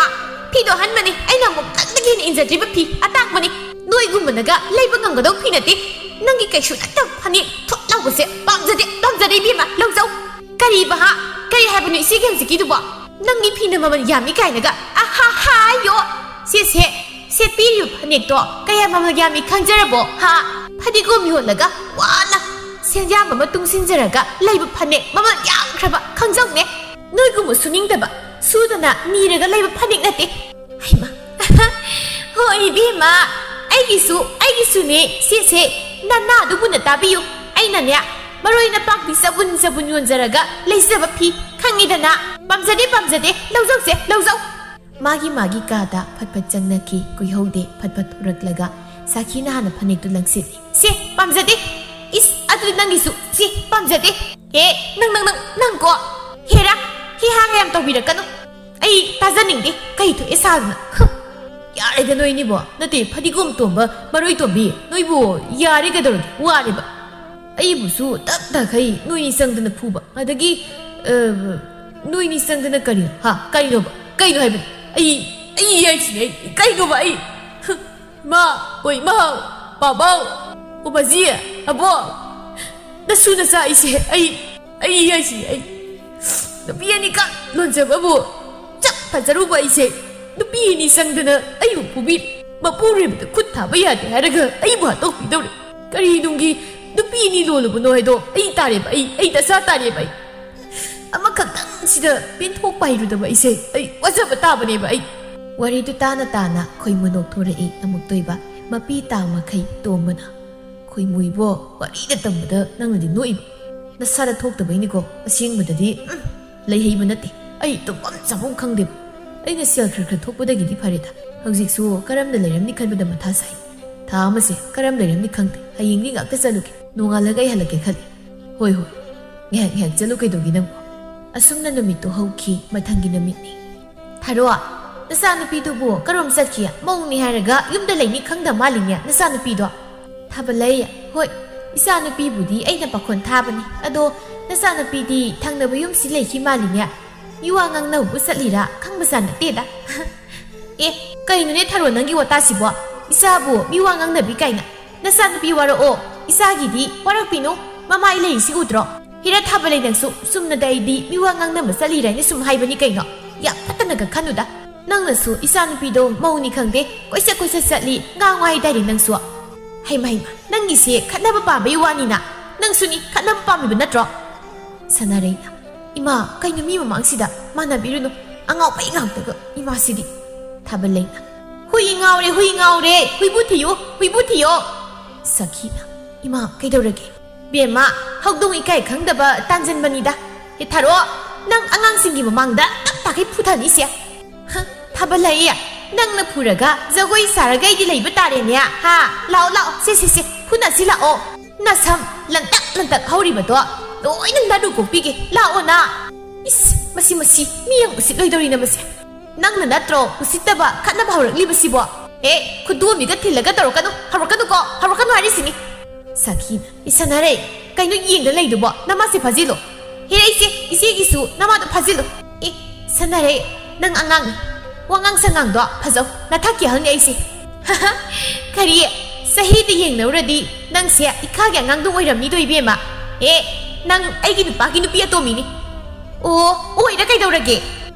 ꯐꯤꯗꯣ ꯑꯍꯟꯕꯅꯤ ꯑꯩꯅ ꯑꯃꯨꯛ ꯅꯪꯗꯒꯤ ꯍꯦꯟꯅ ꯏꯟꯖꯗ꯭ꯔꯤꯕ ꯐꯤ ꯑꯇꯥꯡꯕꯅꯤ ꯅꯣꯏꯒꯨꯝꯕꯅꯒ ꯂꯩꯕ ꯉꯝꯒꯗꯧ ꯐꯤ ꯅꯠꯇꯦ ꯅꯪꯒꯤ ꯀꯩꯁꯨ ꯅꯠꯇꯕ ꯐꯅꯦꯛ ꯊꯣꯠ ꯂꯥꯎꯕꯁꯦ ꯄꯥꯝꯖꯗꯦ ꯏꯕꯦꯝꯃ ꯂꯧꯖꯧ ꯀꯔꯤꯕ ꯀꯔꯤ ꯍꯥꯏꯕꯅꯣ ꯏꯆꯦꯒꯤ ꯍꯧꯖꯤꯛꯀꯤꯗꯨꯕꯣ ꯅꯪꯒꯤ ꯐꯤꯅ ꯃꯃꯜ ꯌꯥꯝꯃꯤ ꯀꯥꯏꯅꯒ ꯍꯥꯏꯌꯣ ꯁꯦꯠꯄꯤꯔꯤꯕ ꯐꯅꯦꯛꯇꯣ ꯀꯌꯥ ꯃꯃꯜ ꯌꯥꯝꯃꯤ ꯈꯪꯖꯔꯕꯣ ꯐꯗꯤꯒꯣꯝ ꯌꯣꯜꯂꯒ ꯋꯥꯅ ꯁꯦꯟꯌꯥꯝ ꯑꯃ ꯇꯨꯡꯁꯤꯟꯖꯔꯒ ꯂꯩꯕ ꯐꯅꯦꯛ ꯃꯃꯜ ꯌꯥꯝꯈ꯭ꯔꯕ ꯈꯪꯖꯧꯅꯦ ꯅꯣꯏꯒꯨꯝꯕ ꯁꯨꯅꯤꯡꯗꯕ ꯁꯨꯗꯅ ꯅꯤꯔꯒ ꯂꯩꯕ ꯐꯅꯦꯛ ꯅꯠꯇꯦ ꯍꯩꯃ ꯍꯣꯏ ꯏꯕꯦꯝꯃ ꯑꯩꯒꯤꯁꯨꯅꯦ ꯁꯦ ꯅꯅꯥ ꯑꯗꯨꯕꯨꯅ ꯇꯥꯕꯤꯌꯨ ꯑꯩꯅꯅꯦ ꯃꯔꯣꯏ ꯅꯄꯥꯛꯄꯤ ꯆꯕꯨꯟ ꯌꯣꯟꯖꯔꯒ ꯂꯩꯖꯕ ꯐꯤ ꯈꯪꯉꯤꯗꯅ ꯄꯥꯝꯖꯗꯦ ꯂꯧꯖꯧ ꯃꯥꯒꯤ ꯀꯥꯗ ꯐꯠ ꯆꯪꯅꯈꯤ ꯀꯨꯏꯍꯧꯗꯦ ꯐꯠ ꯊꯣꯔꯛꯂꯒ ꯁꯥꯈꯤꯅ ꯍꯥꯟꯅ ꯐꯅꯦꯛꯇꯨ ꯂꯪꯁꯤꯜꯂꯤ ꯁꯦ ꯄꯥꯝꯖꯗꯦ ꯏꯁ ꯑꯗꯨꯗꯤ ꯅꯪꯒꯤꯁꯨ ꯁꯤ ꯄꯥꯝꯖꯗꯦ ꯅꯪꯀꯣ ꯍꯦꯔꯥ ꯍꯥꯒ ꯌꯥꯝ ꯇꯧꯕꯤꯔꯛꯀꯅꯨ ꯑꯩ ꯇꯥꯖꯅꯤꯡꯗꯦ ꯀꯩ ꯊꯣꯛꯑꯦ ꯁꯥꯗꯨꯅ ꯌꯥꯔꯦꯗ ꯅꯣꯏꯅꯤꯕꯣ ꯅꯠꯇꯦ ꯐꯗꯤꯒꯣꯝ ꯇꯣꯝꯕ ꯃꯔꯣꯏ ꯇꯣꯝꯕꯤ ꯅꯣꯏꯕꯨ ꯌꯥꯔꯦ ꯀꯩꯗꯧꯔꯒꯦ ꯋꯥꯔꯦꯕ ꯑꯩꯕꯨꯁꯨ ꯇꯞꯈꯩ ꯅꯣꯏꯅꯤ ꯆꯪꯗꯅ ꯐꯨꯕ ꯑꯗꯒꯤ ꯅꯣꯏꯅꯤ ꯆꯪꯗꯅ ꯀꯩꯅꯣ ꯍꯥꯏꯕꯅꯤ ꯑꯩ ꯍꯥꯏꯁꯤꯅꯦ ꯀꯩꯅꯣꯕ ꯃꯥ ꯄꯥꯕꯥꯎ ꯎꯕꯖꯤ ꯑꯕꯣ ꯅꯁꯨ ꯅꯆꯥ ꯑꯩ ꯍꯥꯏꯁꯤꯅꯦ ꯅꯨꯄꯤ ꯑꯅꯤꯀ ꯂꯣꯟꯖꯕꯕꯨ ꯆꯞ ꯐꯖꯔꯨꯕ ꯑꯩꯁꯦ ꯅꯨꯄꯤ ꯑꯅꯤ ꯆꯪꯗꯅ ꯑꯩꯕꯨ ꯐꯨꯕꯤꯔꯤ ꯃꯄꯨꯔꯣꯏꯕꯗ ꯈꯨꯠ ꯊꯥꯕ ꯌꯥꯗꯦ ꯍꯥꯏꯔꯒ ꯑꯩꯕꯨ ꯍꯥꯠꯇꯣꯛꯄꯤꯗꯧꯔꯦ ꯀꯔꯤꯅꯨꯡꯒꯤ ꯅꯨꯄꯤ ꯑꯅꯤ ꯂꯣꯜꯂꯨꯕꯅꯣ ꯍꯥꯏꯗꯣ ꯑꯩ ꯇꯥꯔꯦꯕ ꯑꯩ ꯗꯁꯥ ꯇꯥꯔꯦꯕ ꯑꯃꯈꯛꯇꯪ ꯁꯤꯗ ꯄꯦꯟꯊꯣꯛꯄ ꯍꯩꯔꯨꯗꯕ ꯑꯩ ꯋꯥꯖꯕ ꯇꯥꯕꯅꯦꯕ ꯋꯥꯔꯤꯗꯨ ꯇꯥꯅ ꯈꯣꯏꯃꯨ ꯅꯣꯛꯊꯣꯔꯛꯏ ꯑꯃꯨꯛ ꯇꯣꯏꯕ ꯃꯄꯤ ꯇꯥꯡꯃꯈꯩ ꯇꯣꯝꯕꯅ ꯈꯣꯏꯃꯨꯏꯕꯣ ꯋꯥꯔꯤꯗ ꯇꯝꯕꯗ ꯅꯪꯅꯗꯤ ꯅꯣꯛꯏꯕ ꯅꯁꯥꯗ ꯊꯣꯛꯇꯕꯩꯅꯤꯀꯣ ꯑꯁꯦꯡꯕꯗꯗꯤ ꯂꯩꯍꯩꯕ ꯅꯠꯇꯦ ꯑꯩ ꯇꯨꯝꯐꯝ ꯆꯥꯐꯝ ꯈꯪꯗꯦꯕ ꯑꯩꯅ ꯁꯦꯜ ꯈꯔ ꯊꯣꯛꯄꯗꯒꯤꯗꯤ ꯐꯔꯦꯗ ꯍꯧꯖꯤꯛꯁꯨ ꯀꯔꯝꯅ ꯂꯩꯔꯝꯅꯤ ꯈꯟꯕꯗ ꯃꯊꯥ ꯁꯥꯏ ꯊꯥ ꯑꯃꯁꯦ ꯀꯔꯝ ꯂꯩꯔꯝꯅꯤ ꯈꯪꯗꯦ ꯍꯌꯦꯡꯗꯤ ꯉꯥꯛꯇ ꯆꯠꯂꯨꯒꯦ ꯅꯣꯡꯉꯥꯜꯂꯒ ꯑꯩ ꯍꯜꯂꯛꯀꯦ ꯈꯜꯂꯤ ꯍꯣꯏ ꯉꯥꯏꯍꯥꯛ ꯆꯠꯂꯨ ꯀꯩꯗꯧꯒꯦ ꯅꯪꯕꯣ ꯑꯁꯨꯝꯅ ꯅꯨꯃꯤꯠꯇꯨ ꯍꯧꯈꯤ ꯃꯊꯪꯒꯤ ꯅꯨꯃꯤꯠꯅꯤ ꯊꯥꯔꯣ ꯅꯆꯥꯅꯨꯄꯤꯗꯨꯕꯨ ꯀꯔꯣꯝ ꯆꯠꯈꯤ ꯃꯧꯅꯤ ꯍꯥꯏꯔꯒ ꯌꯨꯝꯗ ꯂꯩꯅꯤ ꯈꯪꯗ ꯃꯥꯜꯂꯤꯅꯦ ꯅꯆꯥꯅꯨꯄꯤꯗꯣ ꯊꯥꯕꯂꯩ ꯍꯣꯏ ꯏꯆꯥꯅꯨꯄꯤꯕꯨꯗꯤ ꯑꯩꯅ ꯄꯥꯈꯣꯟ ꯊꯥꯕꯅꯤ ꯑꯗꯣ ꯅꯆꯥꯅꯨꯄꯤꯗꯤ ꯊꯪꯅꯕ ꯌꯨꯝꯁꯤ ꯂꯩꯈꯤ ꯃꯥꯜꯂꯤꯅꯦ ꯃꯤꯋꯥ ꯉꯥꯡꯅꯕꯕꯨ ꯆꯠꯂꯤꯔꯥ ꯈꯪꯕꯖꯥ ꯅꯠꯇꯦꯗ ꯀꯩꯅꯣꯅꯦ ꯊꯥꯔꯣ ꯅꯪꯒꯤ ꯋꯥꯇꯥꯁꯤꯕꯣ ꯏꯆꯥꯕꯨ ꯃꯤꯋꯥ ꯉꯥꯡꯅꯕꯤ ꯀꯥꯏꯅ ꯅꯆꯥꯅꯨꯄꯤ ꯋꯥꯔꯛꯑꯣ ꯏꯆꯥꯒꯤꯗꯤ ꯋꯥꯔꯛꯄꯤꯅꯨ ꯃꯃꯥꯏ ꯂꯩꯔꯤꯁꯤ ꯎꯗ꯭ꯔꯣ ꯍꯤꯔꯥ ꯊꯥꯕꯂꯩ ꯅꯪꯁꯨ ꯆꯨꯝꯅꯗ ꯑꯩꯗꯤ ꯃꯤꯋꯥ ꯉꯥꯡꯅꯕ ꯆꯠꯂꯤꯔꯥꯅ ꯁꯨꯝ ꯍꯥꯏꯕꯅꯤ ꯀꯩꯅꯣ ꯌꯥꯝ ꯐꯠꯇꯅꯒ ꯈꯟꯅꯨꯗ ꯅꯪꯅꯁꯨ ꯏꯆꯥꯅꯨꯄꯤꯗꯣ ꯃꯧꯅꯤ ꯈꯪꯗꯦ ꯀꯣꯏꯆꯠ ꯆꯠꯂꯤ ꯉꯥꯡꯉꯨ ꯍꯥꯏꯗꯥꯏꯅꯦ ꯅꯪꯁꯨ ꯍꯩꯃ ꯅꯪꯒꯤꯁꯦ ꯈꯠꯅꯕ ꯄꯥꯝꯕꯩ ꯋꯥꯅꯤꯅ ꯅꯪꯁꯨꯅꯤ ꯈꯠꯅꯕ ꯄꯥꯝꯃꯤꯕ ꯅꯠꯇ꯭ꯔꯣ ꯁꯥꯟꯅꯔꯩꯅ ꯏꯃꯥ ꯀꯩꯅꯣ ꯃꯤ ꯃꯃꯥꯡꯁꯤꯗ ꯃꯥꯟꯅꯕꯤꯔꯨꯅꯨ ꯑꯉꯥꯎꯕꯩ ꯉꯥꯛꯇꯒ ꯏꯃꯥꯁꯤꯗꯤ ꯊꯥꯕꯂꯩꯅ ꯍꯨꯏ ꯉꯥꯎꯔꯦ ꯍꯨꯏꯕꯨ ꯊꯤꯌꯣ ꯁꯈꯤꯅ ꯏꯃꯥ ꯀꯩꯗꯧꯔꯒꯦ ꯕꯦꯝꯃ ꯍꯧꯗꯣꯡ ꯏꯀꯥꯏ ꯈꯪꯗꯕ ꯇꯥꯟꯖꯟꯕꯅꯤꯗ ꯊꯥꯔꯣ ꯅꯪ ꯑꯉꯥꯡꯁꯤꯡꯒꯤ ꯃꯃꯥꯡꯗ ꯇꯞꯇꯥꯈꯩ ꯐꯨꯊꯅꯤꯁꯦ ꯊꯥꯕꯂꯩ ꯅꯪꯅ ꯐꯨꯔꯒ ꯖꯒꯣꯏ ꯁꯥꯔꯒ ꯑꯩꯗꯤ ꯂꯩꯕ ꯇꯥꯔꯦꯅꯦ ꯂꯥꯛꯑꯣ ꯁꯦ ꯐꯨꯅꯁꯤ ꯂꯥꯛꯑꯣ ꯅꯁꯝ ꯂꯟꯇꯛ ꯍꯧꯔꯤꯕꯗꯣ ꯂꯣꯏꯅ ꯅꯥꯔꯨ ꯀꯣꯛꯄꯤꯒꯦ ꯂꯥꯛꯑꯣ ꯏꯁ ꯃꯁꯤ ꯃꯤ ꯌꯥꯝ ꯎꯁꯤꯠꯂꯣꯏꯗꯧꯔꯤꯅ ꯃꯁꯦ ꯅꯪꯅ ꯅꯠꯇ꯭ꯔꯣ ꯎꯁꯤꯠꯇꯕ ꯈꯠꯅꯕ ꯍꯧꯔꯛꯂꯤꯕꯁꯤꯕꯣ ꯈꯨꯗꯣꯝꯕꯤꯒ ꯊꯤꯜꯂꯒ ꯇꯧꯔꯛꯀꯅꯨ ꯍꯧꯔꯛꯀꯅꯨ ꯍꯥꯏꯔꯤꯁꯤꯅꯤ ꯁꯥꯈꯤꯅ ꯁꯥꯟꯅꯔꯦ ꯀꯩꯅꯣ ꯌꯦꯡꯗ ꯂꯩꯗꯨꯕꯣ ꯅꯃꯥꯁꯦ ꯐꯥꯖꯤꯜꯂꯣ ꯏꯆꯦꯒꯤꯁꯨ ꯅꯃꯥꯗꯣ ꯐꯥꯖꯤꯜꯂꯣ ꯁꯥꯟꯅꯔꯦ ꯅꯪ ꯑꯉꯥꯡꯅꯤ ꯋꯥꯉꯥꯡ ꯁꯉꯥꯡꯗꯣ ꯐꯖꯧ ꯅꯊꯛꯀꯤ ꯑꯍꯜꯅꯤ ꯑꯩꯁꯦ ꯀꯔꯤ ꯆꯍꯤꯗ ꯌꯦꯡꯅꯧꯔꯗꯤ ꯅꯪꯁꯦ ꯏꯈꯥꯒꯤ ꯑꯉꯥꯡꯗꯣ ꯑꯣꯏꯔꯝꯅꯤꯗꯣ 이베ꯝꯃ ꯅꯪ ꯑꯩꯒꯤ ꯅꯨꯄꯥꯒꯤ ꯅꯨꯄꯤ ꯑꯇꯣꯝꯕꯤꯅꯤ ꯑꯣꯏꯔ ꯀꯩꯗꯧꯔꯒꯦ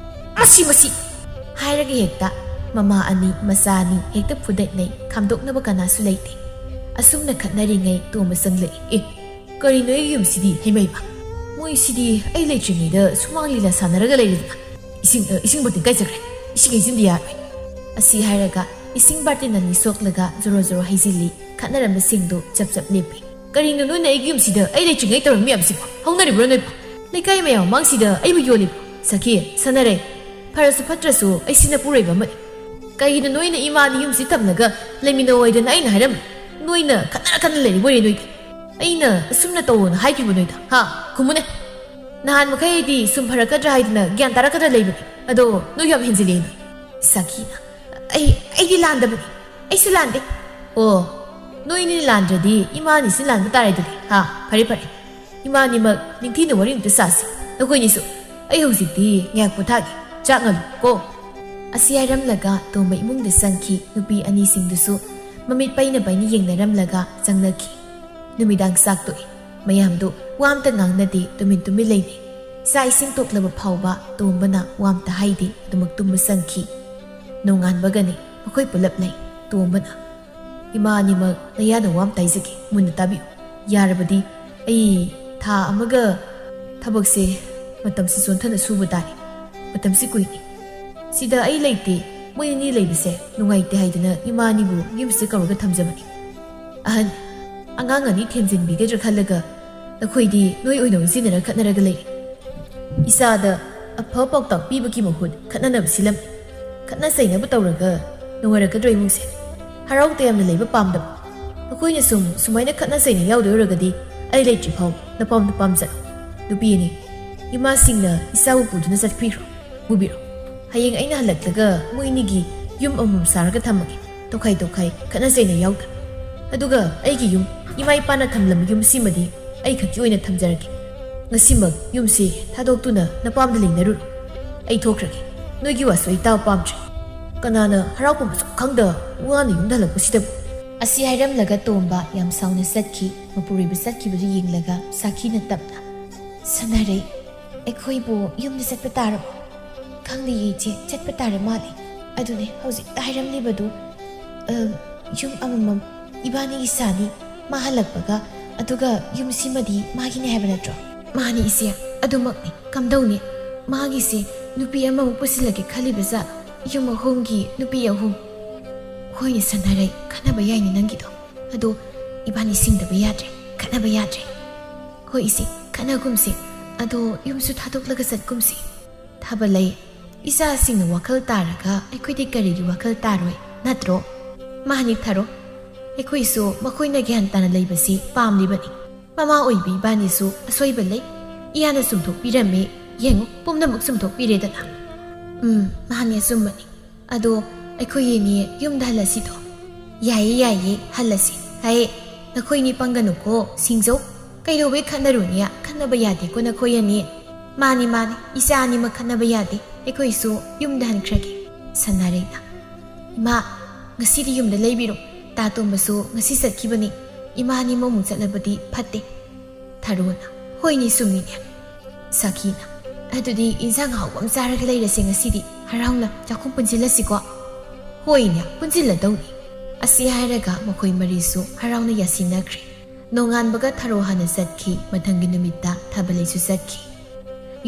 ꯃꯁꯤ ꯍꯥꯏꯔꯒ ꯍꯦꯛꯇ ꯃꯃꯥ ꯑꯅꯤ ꯃꯆꯥ ꯑꯅꯤ ꯍꯦꯛꯇ ꯐꯨꯗꯠꯅꯩ ꯈꯥꯝꯗꯣꯛꯅꯕ ꯀꯅꯥꯁꯨ ꯂꯩꯇꯦ ꯑꯁꯨꯝꯅ ꯈꯠꯅꯔꯤꯉꯩ ꯇꯣꯝꯕ ꯆꯪꯂꯛꯏ ꯀꯔꯤꯅꯣ ꯑꯩꯒꯤ ꯌꯨꯝꯁꯤꯗꯤ ꯍꯩꯃꯩꯕ ꯃꯣꯏꯁꯤꯗꯤ ꯑꯩ ꯂꯩꯇ꯭ꯔꯤꯉꯩꯗ ꯁꯨꯃꯥꯡ ꯂꯤꯂꯥ ꯁꯥꯟꯅꯔꯒ ꯂꯩꯔꯤꯗꯅ ꯏꯁꯤꯡ ꯕꯥꯔꯇꯤꯟ ꯀꯥꯏꯖꯈ꯭ꯔꯦ ꯏꯁꯤꯡ ꯍꯩꯖꯤꯟꯕ ꯌꯥꯔꯣꯏ ꯑꯁꯤ ꯍꯥꯏꯔꯒ ꯏꯁꯤꯡ ꯕꯥꯔꯇꯤꯟ ꯑꯅꯤ ꯁꯣꯛꯂꯒ ꯖꯣꯔꯣ ꯍꯩꯖꯤꯜꯂꯤ ꯈꯠꯅꯔꯝꯕꯁꯤꯡꯗꯨ ꯆꯞ ꯂꯦꯞꯄꯤ ꯀꯔꯤꯅꯣ ꯅꯣꯏꯅ ꯑꯩꯒꯤ ꯌꯨꯝꯁꯤꯗ ꯑꯩ ꯂꯩꯇ꯭ꯔꯤꯉꯩ ꯇꯧꯔꯝꯕ ꯃꯌꯥꯝꯁꯤꯕꯣ ꯍꯧꯅꯔꯤꯕ꯭ꯔꯣ ꯅꯣꯏꯕꯣ ꯂꯩꯀꯥꯏ ꯃꯌꯥꯝ ꯃꯃꯥꯡꯁꯤꯗ ꯑꯩꯕꯨ ꯌꯣꯜꯂꯤꯕ꯭ꯔꯣ ꯁꯈꯤ ꯁꯥꯟꯅꯔꯦ ꯐꯔꯁꯨ ꯐꯠꯇ꯭ꯔꯁꯨ ꯑꯩꯁꯤꯅ ꯄꯨꯔꯩꯕ ꯑꯃꯅꯤ ꯀꯩꯒꯤꯅꯣ ꯅꯣꯏꯅ ꯏꯃꯥꯗꯤ ꯌꯨꯝꯁꯤ ꯊꯝꯂꯒ ꯂꯩꯃꯤꯟꯅꯧ ꯑꯩꯅ ꯍꯥꯏꯔꯝꯃꯤ ꯅꯣꯏꯅ ꯈꯠꯅ ꯂꯩꯔꯤꯕꯣꯏꯔꯦ ꯅꯣꯏꯗꯤ ꯑꯩꯅ ꯑꯁꯨꯝꯅ ꯇꯧꯑꯣꯅ ꯍꯥꯏꯈꯤꯕ ꯅꯣꯏꯗ ꯈꯨꯝꯃꯨꯅꯦ ꯅꯍꯥꯟ ꯃꯈꯩꯗꯤ ꯁꯨꯝ ꯐꯔꯛꯀꯗ꯭ꯔꯥ ꯍꯥꯏꯗꯅ ꯒ꯭ꯌꯥꯟ ꯇꯥꯔꯛꯀꯗ꯭ꯔꯥ ꯂꯩꯕꯅꯤ ꯑꯗꯣ ꯅꯣꯏ ꯌꯥꯝ ꯍꯦꯟꯖꯤꯜꯂꯦ ꯅꯣꯏ ꯁꯈꯤꯅ ꯑꯩꯗꯤ ꯂꯥꯟꯗꯕꯅꯤ ꯑꯩꯁꯨ ꯂꯥꯟꯗꯦ ꯅꯣꯏꯅꯤ ꯂꯥꯟꯗ꯭ꯔꯗꯤ ꯏꯃꯥꯅꯤꯁꯤ ꯂꯥꯟꯕ ꯇꯥꯔꯦ ꯑꯗꯨꯗꯤ ꯐꯔꯦ ꯏꯃꯥꯅꯤꯃꯛ ꯅꯤꯡꯊꯤꯅ ꯋꯥꯔꯤ ꯑꯝꯇ ꯁꯥꯁꯤ ꯅꯈꯣꯏꯅꯤꯁꯨ ꯑꯩ ꯍꯧꯖꯤꯛꯇꯤ ꯉꯥꯏꯍꯥꯛ ꯄꯣꯊꯥꯒꯦ ꯆꯥꯛ ꯉꯜꯂꯨ ꯀꯣ ꯑꯁꯤ ꯍꯥꯏꯔꯝꯂꯒ ꯇꯣꯝꯕ ꯏꯃꯨꯡꯗ ꯆꯪꯈꯤ ꯅꯨꯄꯤ ꯑꯅꯤꯁꯤꯡꯗꯨꯁꯨ ꯃꯃꯤꯠ ꯄꯩꯅ ꯌꯦꯡꯅꯔꯝꯂꯒ ꯆꯪꯅꯈꯤ ꯅꯨꯃꯤꯗꯥꯡ ꯆꯥꯛ ꯇꯣꯛꯏ ꯃꯌꯥꯝꯗꯨ ꯋꯥ ꯑꯝꯇ ꯉꯥꯡꯅꯗꯦ ꯇꯨꯃꯤꯟ ꯂꯩꯅꯩ ꯆꯥꯛ ꯏꯁꯤꯡ ꯇꯣꯛꯂꯕ ꯐꯥꯎꯕ ꯇꯣꯝꯕꯅ ꯋꯥ ꯑꯝꯇ ꯍꯥꯏꯗꯦ ꯑꯗꯨꯃꯛ ꯇꯨꯝꯕ ꯆꯪꯈꯤ ꯅꯣꯡꯉꯥꯟꯕꯒꯅꯤ ꯃꯈꯣꯏ ꯄꯨꯂꯞ ꯂꯩ ꯇꯣꯝꯕꯅ ꯏꯃꯥ ꯑꯅꯤꯃꯛ ꯅꯌꯥꯅ ꯋꯥ ꯑꯝꯇ ꯍꯥꯏꯖꯒꯦ ꯃꯨꯟꯅ ꯇꯥꯕꯤꯌꯨ ꯌꯥꯔꯕꯗꯤ ꯑꯩ ꯊꯥ ꯑꯃꯒ ꯊꯕꯛꯁꯦ ꯃꯇꯝꯁꯤ ꯆꯣꯟꯊꯅ ꯁꯨꯕ ꯇꯥꯔꯦ ꯃꯇꯝꯁꯤ ꯀꯨꯏꯅꯤ ꯁꯤꯗ ꯑꯩ ꯂꯩꯇꯦ ꯃꯣꯏ ꯑꯅꯤ ꯂꯩꯕꯁꯦ ꯅꯨꯡꯉꯥꯏꯇꯦ ꯍꯥꯏꯗꯅ ꯏꯃꯥ ꯑꯅꯤꯕꯨ ꯌꯨꯝꯁꯦ ꯀꯧꯔꯒ ꯊꯝꯖꯕꯅꯤ ꯑꯍꯟ ꯑꯉꯥꯡ ꯑꯅꯤ ꯊꯦꯝꯖꯤꯟꯕꯤꯒꯗ꯭ꯔꯥ ꯈꯜꯂꯒ ꯅꯈꯣꯏꯗꯤ ꯅꯣꯏ ꯑꯣꯏꯅ ꯑꯣꯟꯁꯤꯟꯅꯔ ꯈꯠꯅꯔꯒ ꯂꯩꯔꯤ ꯏꯆꯥꯗ ꯑꯐꯕ ꯄꯥꯎꯇꯥꯛ ꯄꯤꯕꯒꯤ ꯃꯍꯨꯠ ꯈꯠꯅꯅꯕ ꯁꯤꯜꯂꯝꯃꯤ ꯈꯠꯅ ꯆꯩꯅꯕ ꯇꯧꯔꯒ ꯅꯨꯡꯉꯥꯏꯔꯛꯀꯗ꯭ꯔꯥ ꯏꯃꯨꯡꯁꯦ ꯍꯔꯥꯎ ꯇꯌꯥꯝꯅ ꯂꯩꯕ ꯄꯥꯝꯗꯕ ꯅꯈꯣꯏꯅ ꯁꯨꯃꯥꯏꯅ ꯈꯠꯅ ꯆꯩꯅ ꯌꯥꯎꯗꯣꯏ ꯑꯣꯏꯔꯒꯗꯤ ꯑꯩ ꯂꯩꯇ꯭ꯔꯤ ꯐꯥꯎ ꯅꯄꯥꯝꯗ ꯄꯥꯝꯖꯔꯣ ꯅꯨꯄꯤ ꯑꯅꯤ ꯏꯃꯥꯁꯤꯡꯅ ꯏꯆꯥꯕꯨ ꯄꯨꯗꯨꯅ ꯆꯠꯄꯤꯈ꯭ꯔꯣ ꯄꯨꯕꯤꯔꯣ ꯍꯌꯦꯡ ꯑꯩꯅ ꯍꯜꯂꯛꯂꯒ ꯃꯣꯏ ꯑꯅꯤꯒꯤ ꯌꯨꯝ ꯑꯃꯃꯝ ꯁꯥꯔꯒ ꯊꯝꯃꯒꯦ ꯇꯣꯈꯥꯏ ꯈꯠꯅ ꯆꯩꯅ ꯌꯥꯎꯗ ꯑꯗꯨꯒ ꯑꯩꯒꯤ ꯌꯨꯝ ꯏꯃꯥ ꯏꯄꯥꯅ ꯊꯝꯂꯝꯕ ꯌꯨꯝꯁꯤꯃꯗꯤ ꯑꯩ ꯈꯛꯀꯤ ꯑꯣꯏꯅ ꯊꯝꯖꯔꯒꯦ ꯉꯁꯤꯃꯛ ꯌꯨꯝꯁꯤ ꯊꯥꯗꯣꯛꯇꯨꯅ ꯅꯄꯥꯝꯗ ꯂꯩꯅꯔꯨꯔꯣ ꯑꯩ ꯊꯣꯛꯈ꯭ꯔꯒꯦ ꯅꯣꯏꯒꯤ ꯋꯥꯁꯨ ꯑꯩ ꯇꯥꯕ ꯄꯥꯝꯗ꯭ꯔꯦ ꯀꯅꯥꯅ ꯍꯔꯥꯎꯐꯝ ꯑꯁꯨꯛ ꯈꯪꯗ ꯋꯥꯅ ꯌꯨꯝꯗ ꯍꯜꯂꯛꯄꯁꯤꯗꯕꯨ ꯑꯁꯤ ꯍꯥꯏꯔꯝꯂꯒ ꯇꯣꯝꯕ ꯌꯥꯝ ꯁꯥꯎꯅ ꯆꯠꯈꯤ ꯃꯄꯨꯔꯣꯏꯕ ꯆꯠꯈꯤꯕꯗꯨ ꯌꯦꯡꯂꯒ ꯁꯥꯈꯤꯅ ꯇꯞꯅ ꯁꯥꯟꯅꯔꯦ ꯑꯩꯈꯣꯏꯕꯨ ꯌꯨꯝꯗ ꯆꯠꯄ ꯇꯥꯔꯕꯣ ꯈꯪꯗꯦꯌꯦ ꯏꯆꯦ ꯆꯠꯄ ꯇꯥꯔ ꯃꯥꯜꯂꯦ ꯑꯗꯨꯅꯦ ꯍꯧꯖꯤꯛꯇ ꯍꯥꯏꯔꯝꯂꯤꯕꯗꯨ ꯌꯨꯝ ꯑꯃꯃꯝ 이반이 사니 마할락바가 아두가 юм시마디 마기네 하바 나트로 마니 이세 아두막니 감다우니 마기세 누피 아마 무부실라게 칼리베자 유마 홍기 누피 야홍 호이니 산나라이 카나바 야이니 난기도 아도 이반이 싱다바 야드레 카나바 야드레 호이시 카나금시 아도 юм수 타독라가 삿금시 타발라이 이사싱의 와칼 따라가 에퀴디 까리기 와칼 따로이 나트로 마니 타로 에코이수 마코이나 ꯒ꯭ꯌꯥꯟ ꯇꯥꯅ ꯂꯩꯕꯁꯤ ꯄꯥꯝꯂꯤꯕꯅꯤ ꯃꯃꯥ ꯑꯣꯏꯕꯤ ꯏꯕꯥꯅꯤꯁꯨ ꯑꯁꯣꯏꯕ ꯂꯩ ꯏꯌꯥꯅ ꯁꯨꯝꯊꯣꯛꯄꯤꯔꯝꯃꯤ ꯌꯦꯡꯉꯨ ꯄꯨꯝꯅꯃꯛ ꯁꯨꯝꯊꯣꯛꯄꯤꯔꯦꯗꯅ ꯃꯥꯅꯤ ꯑꯆꯨꯝꯕꯅꯤ ꯑꯗꯣ ꯑꯩꯈꯣꯏ ꯌꯦꯡꯉꯤ ꯌꯨꯝꯗ ꯍꯜꯂꯁꯤꯗꯣ ꯌꯥꯏꯌꯦ ꯍꯜꯂꯁꯤ ꯍꯥꯏ ꯅꯈꯣꯏꯅꯤ ꯄꯪꯒꯅꯨꯀꯣ ꯁꯤꯡꯖꯧ ꯀꯩꯗꯧꯕꯩ ꯈꯠꯅꯔꯨꯅꯤ ꯈꯠꯅꯕ ꯌꯥꯗꯦꯀꯣ ꯅꯈꯣꯏ ꯑꯅꯤ ꯃꯥꯅꯤ ꯏꯆꯥ ꯑꯅꯤꯃꯛ ꯈꯠꯅꯕ ꯌꯥꯗꯦ ꯑꯩꯈꯣꯏꯁꯨ ꯌꯨꯝꯗ ꯍꯟꯈ꯭ꯔꯒꯦ ꯁꯅꯥꯔꯩꯅ ꯏꯃꯥ ꯉꯁꯤꯗꯤ ꯌꯨꯝꯗ ꯂꯩꯕꯤꯔꯣ ꯇꯥꯇꯣꯝꯕꯁꯨ ꯉꯁꯤ ꯆꯠꯈꯤꯕꯅꯤ ꯏꯃꯥꯅꯤ ꯃꯃꯨ ꯆꯠꯂꯕꯗꯤ ꯐꯠꯇꯦ ꯊꯥꯔꯣꯅ ꯍꯣꯏꯅꯤ ꯆꯨꯝꯃꯤꯅꯦ ꯁꯥꯈꯤꯅ ꯑꯗꯨꯗꯤ ꯏꯟꯁꯥꯡ ꯍꯥꯎꯕ ꯑꯃ ꯆꯥꯔꯒ ꯂꯩꯔꯁꯦ ꯉꯁꯤꯗꯤ ꯍꯔꯥꯎꯅ ꯆꯥꯛꯈꯨꯝ ꯄꯨꯟꯁꯤꯜꯂꯁꯤꯀꯣ ꯍꯣꯏꯅꯦ ꯄꯨꯟꯁꯤꯜꯂꯗꯧꯅꯤ ꯑꯁꯤ ꯍꯥꯏꯔꯒ ꯃꯈꯣꯏ ꯃꯔꯤꯁꯨ ꯍꯔꯥꯎꯅ ꯌꯥꯁꯤꯟꯅꯈ꯭ꯔꯦ ꯅꯣꯡꯉꯥꯟꯕꯒ ꯊꯥꯔꯣ ꯍꯥꯟꯅ ꯆꯠꯈꯤ ꯃꯊꯪꯒꯤ ꯅꯨꯃꯤꯠꯇ ꯊꯥꯕꯂꯩꯁꯨ ꯆꯠꯈꯤ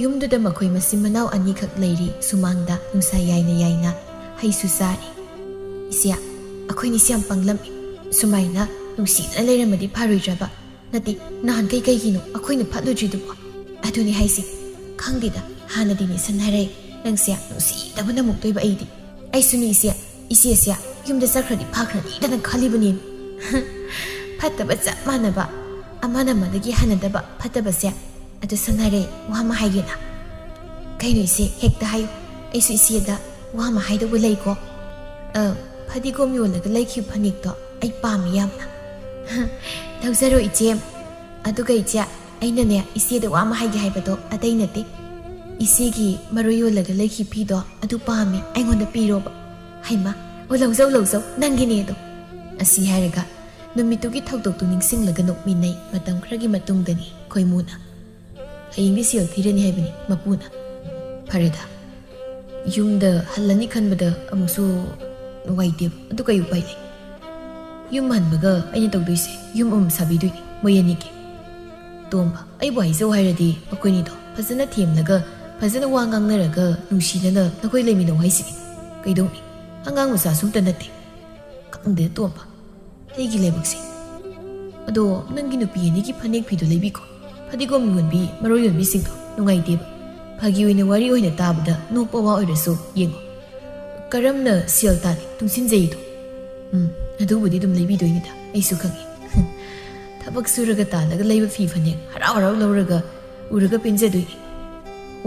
ꯌꯨꯝꯗꯨꯗ ꯃꯈꯣꯏ ꯃꯆꯤꯟ ꯃꯅꯥꯎ ꯑꯅꯤꯈꯛ ꯂꯩꯔꯤ ꯁꯨꯃꯥꯡꯗ ꯅꯨꯡꯁꯥ ꯌꯥꯏꯅ ꯍꯩꯁꯨ ꯆꯥꯔꯤ ꯏꯆꯦ ꯑꯩꯈꯣꯏꯅꯤꯁꯤ ꯌꯥꯝ ꯄꯪꯂꯝꯃꯤ ꯁꯨꯃꯥꯏꯅ ꯅꯨꯡꯁꯤꯅ ꯂꯩꯔꯝꯃꯗꯤ ꯐꯔꯣꯏꯗ꯭ꯔꯕ ꯅꯠꯇꯦ ꯅꯍꯥꯟ ꯀꯩꯒꯤꯅꯣ ꯑꯩꯈꯣꯏꯅ ꯐꯠꯂꯨꯗ꯭ꯔꯤꯗꯨꯕꯣ ꯑꯗꯨꯅꯤ ꯍꯥꯏꯁꯤ ꯈꯪꯗꯦꯗ ꯍꯥꯟꯅꯗꯤꯅꯦ ꯁꯟꯅꯔꯩ ꯅꯪꯁꯦ ꯅꯨꯡꯁꯤꯗꯕꯅ ꯃꯨꯛꯇꯣꯏꯕ ꯑꯩꯁꯨꯅꯤ ꯏꯆꯦꯁꯦ ꯌꯨꯝꯗ ꯆꯠꯈ꯭ꯔꯗꯤ ꯐꯈ꯭ꯔꯅꯤꯗꯅ ꯈꯜꯂꯤꯕꯅꯤ ꯐꯠꯇꯕ ꯆꯞ ꯃꯥꯟꯅꯕ ꯑꯃꯅ ꯑꯃꯗꯒꯤ ꯍꯟꯅꯗꯕ ꯐꯠꯇꯕꯁꯦ ꯑꯗꯨ ꯁꯟꯅꯔꯩ ꯋꯥ ꯑꯃ ꯍꯥꯏꯒꯦꯅ ꯀꯩꯅꯣ ꯏꯆꯦ ꯍꯦꯛꯇ ꯍꯥꯏꯌꯨ ꯑꯩꯁꯨ ꯏꯆꯦꯗ ว่ามาให้ด้วยเลยก็พอดีก็มีวันละก็เลยคิวพนิกต่อไอ้ป้ามียำนะเท่าเสร็จอีเจมอะตุกไอ้เจ้าไอ้นั่นเนี่ยอีเสียแต่ว่ามาให้กี่ให้ไปต่ออะได้เนี่ยติอีเสียกี่มารู้วันละก็เลยคิวพี่ต่ออะตุป้ามีไอ้คนเดียวปีโรบให้มาว่าเราเจ้านั่งกินเนี่ยต่ออาศัยให้ระกะนุ่มมีตุกิทักตุกตุนิงซิงละกันนกมีในมาตั้งครั้งกี่มาตุงเดนี่คอยมูนะให้ยิงดิเสียวที่เรนให้เป็นมาปูนะพาริดายุมเดอฮัลลันนี่ขันบดเดออามุสูไว้เดียวตุกอยู่ไปเลยยุมหันบะก็ไอ้เนี่ยตกด้วยสิยุมสาบีด้วยไม่ยันนี่กี่ตัวบ้าไอ้บ่อยเจ้าให้ระดีมาคุยนี่ต่อภาษาหน้าทีมแล้วก็ภาษาหน้าวางกังเนี่ยแล้วก็นุ่งชีนั่นนักคุยเลยมีน้องให้สิก็ดูนี่ฮังกังภาษาสุ่มตันนัดเตกังเดือตัวบ้าไอ้กี่เลยบุกสิอะดูนั่งกินอุปยนี่กี่พันเอกผิดเลยบีก็พอดีก็มีวันบีมารู้ยันบีสิงต่อน้องไอเดียพากิวินวารีโอเนตาบุดาโนปวาโอเรโซยังกระรำเนเสียตาดิตุงสินใจดูอะดูบุดีตุมเลยบีด้วยนี่ตาไอสุขังยังถ้าบักสุรกตาแล้วก็เลยบีฟีฟันยังฮาราเราระกะอุรกะเป็นเจด้วย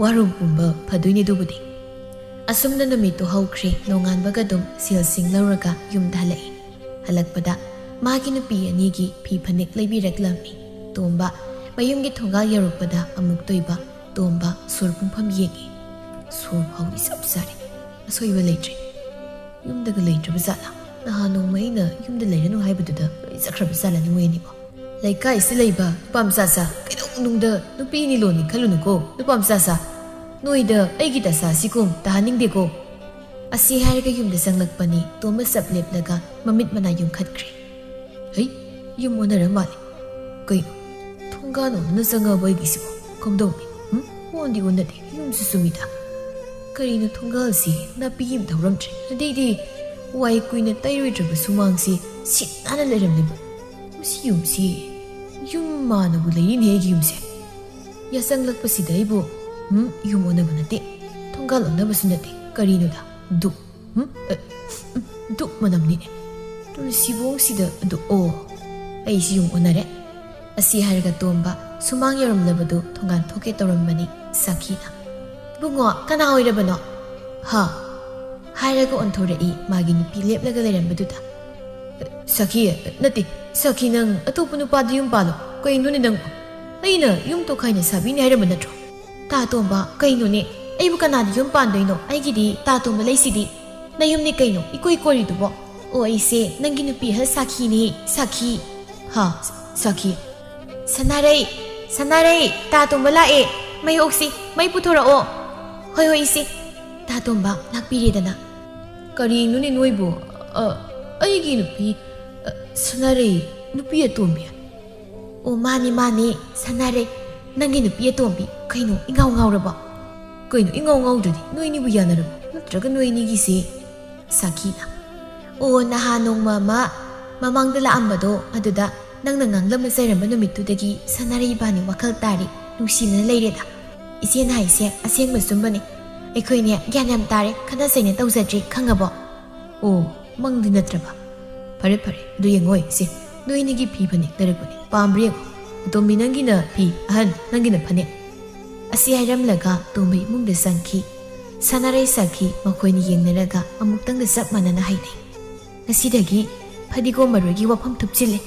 วารุปุ่มบ่พอดูนี่ดูบุดีอาสมนันมีตัวเฮาครีโรงงานบักดุมเสียสิงระกะยุมดาเลยฮัลลักปะดามากินปีอันนี้กี่ฟีฟันยังเลยบีรักลามีตัวบ้ามายุมกี่ทงกายารุปะดาอามุกตัวบ้าตัวบ้าสุรปุ่มพามยังกี่สุรเฮาดิสับสารีสวยเวลเลยยุมเด็กเลยจะไปซาละน่าหนูไม่เนอะยุมเด็กเลยนั่งให้บุตรเด็กจะคราบซาละนี่เว้ยนี่บ่เลยก็ไอ้สิเลยบ่ปั๊มซาก็ต้องนุ่งเด็กนุ่งปีนี่โลนี่ขลุ่นก็นุ่งปั๊มซานุ่ยเด็กไอ้กิตาซาสิคุมตาหนิงเด็กก็อาศัยให้ก็ยุมเด็กสังลักปนีตัวมันสับเล็บแล้วก็มันมิดมันอายุขัดกรีเฮ้ยยุมวันนั้นมาเลยก็ยังทุ่งกาโนนั่งสังเอาไว้กี่สิบคำดงนี่วันดีวันนั้นยุมสุมิตาก็รีนทุ่งกาสิน่าปีมทำรำใจดีวัยกุยน่ะไตรจะไปสุมังสิสินั่นเลยรำเลยมุสิยุมมานะบุเลยนี่ยุมสิยาสังลักภาษีได้บ่ยุมวันนั้นนะเตทุ่งกาหลังนั้นภาษีนั่นเตก็รีนน่ะดุมันนำนี่ตุลสิบงสิเดดุโอไอสิยุมวันนั้นแหละอาศัยให้กับตัวบ้าสุมังยารำเลยบ่ดูทุ่งกาทุกข์ตรมมันนี่สักขีนะบุงอ่ะกันเอาอีระเบนอ่ะฮะให้เราก็อันโทรอีมากินปีเล็บแล้วก็เลยรันไปดูท่าสักขีนั่นติสักขีนังตัวปุ่นปาดิยุมปาโลก็อินโดนีดังไอ้เนอะยุมตัวใครเนี่ยสาบินให้เราเบนนั่นจ้ะตาตัวบ้าก็อินโดนีไอ้บุกันนาดิยุมปานด้วยเนาะไอ้กี่ดีตาตัวมาเลยสิดีนายยุมนี่ก็อินโนอีกรีดูบ่โอ้ไอ้เสนังกินปีให้สักขีนี่สักขีฮะสักขีสนาเรตาตัวมาละไม่ออกสิไม่พูดโทรโอเฮ้ยสิตาตัวบ้านักปีเรดนะกะรีนุนี่นุ้ยบ่ไอ้กี่นุปีสนาเรนุปีตัวมีโอ้มานี่สนาเรนั่งกินนุปีตัวมีใครนุอีเงาระบ่ใครนุอีเงาดูดินุ้ยนี่บุญญาณระบ่นัดรักนุ้ยนี่กี่สิสักขีนะโอ้น่าหานงมามังตละอัมบะโดอะดูดานั่งงังลำมันใส่รำมันนุมิตุเดกี้สนาเรบ้านี่ว่าเขาตาดินุชินเลยเรดาอีเสียนหายเสียอาเสียงเหมือนซุ่มบันนี่ไอ้คุยเนี่ยแกนยำตาเลยขนาดใส่เนี่ยต้องจัดจีข้างกับบ่โอ้มังดินัดระบะพาริดูยังไงสิดูอินี่กี่พีพันนี่ได้หรือเปล่าปามเรียกตัวมีนั่งกินน่ะพีอันนั่งกินน่ะพันเนี่ยอาเสียรำละก็ตัวมีมุ่งเดือดสังคีสนาเรสักคีมาคุยนี่ยังเนี่ยละก็อามุกตั้งเดือดสับมันน่ะให้เนี่ยนาสิเด็กกี้พอดีก็มารู้กี่ว่าพัมทุบจิเลย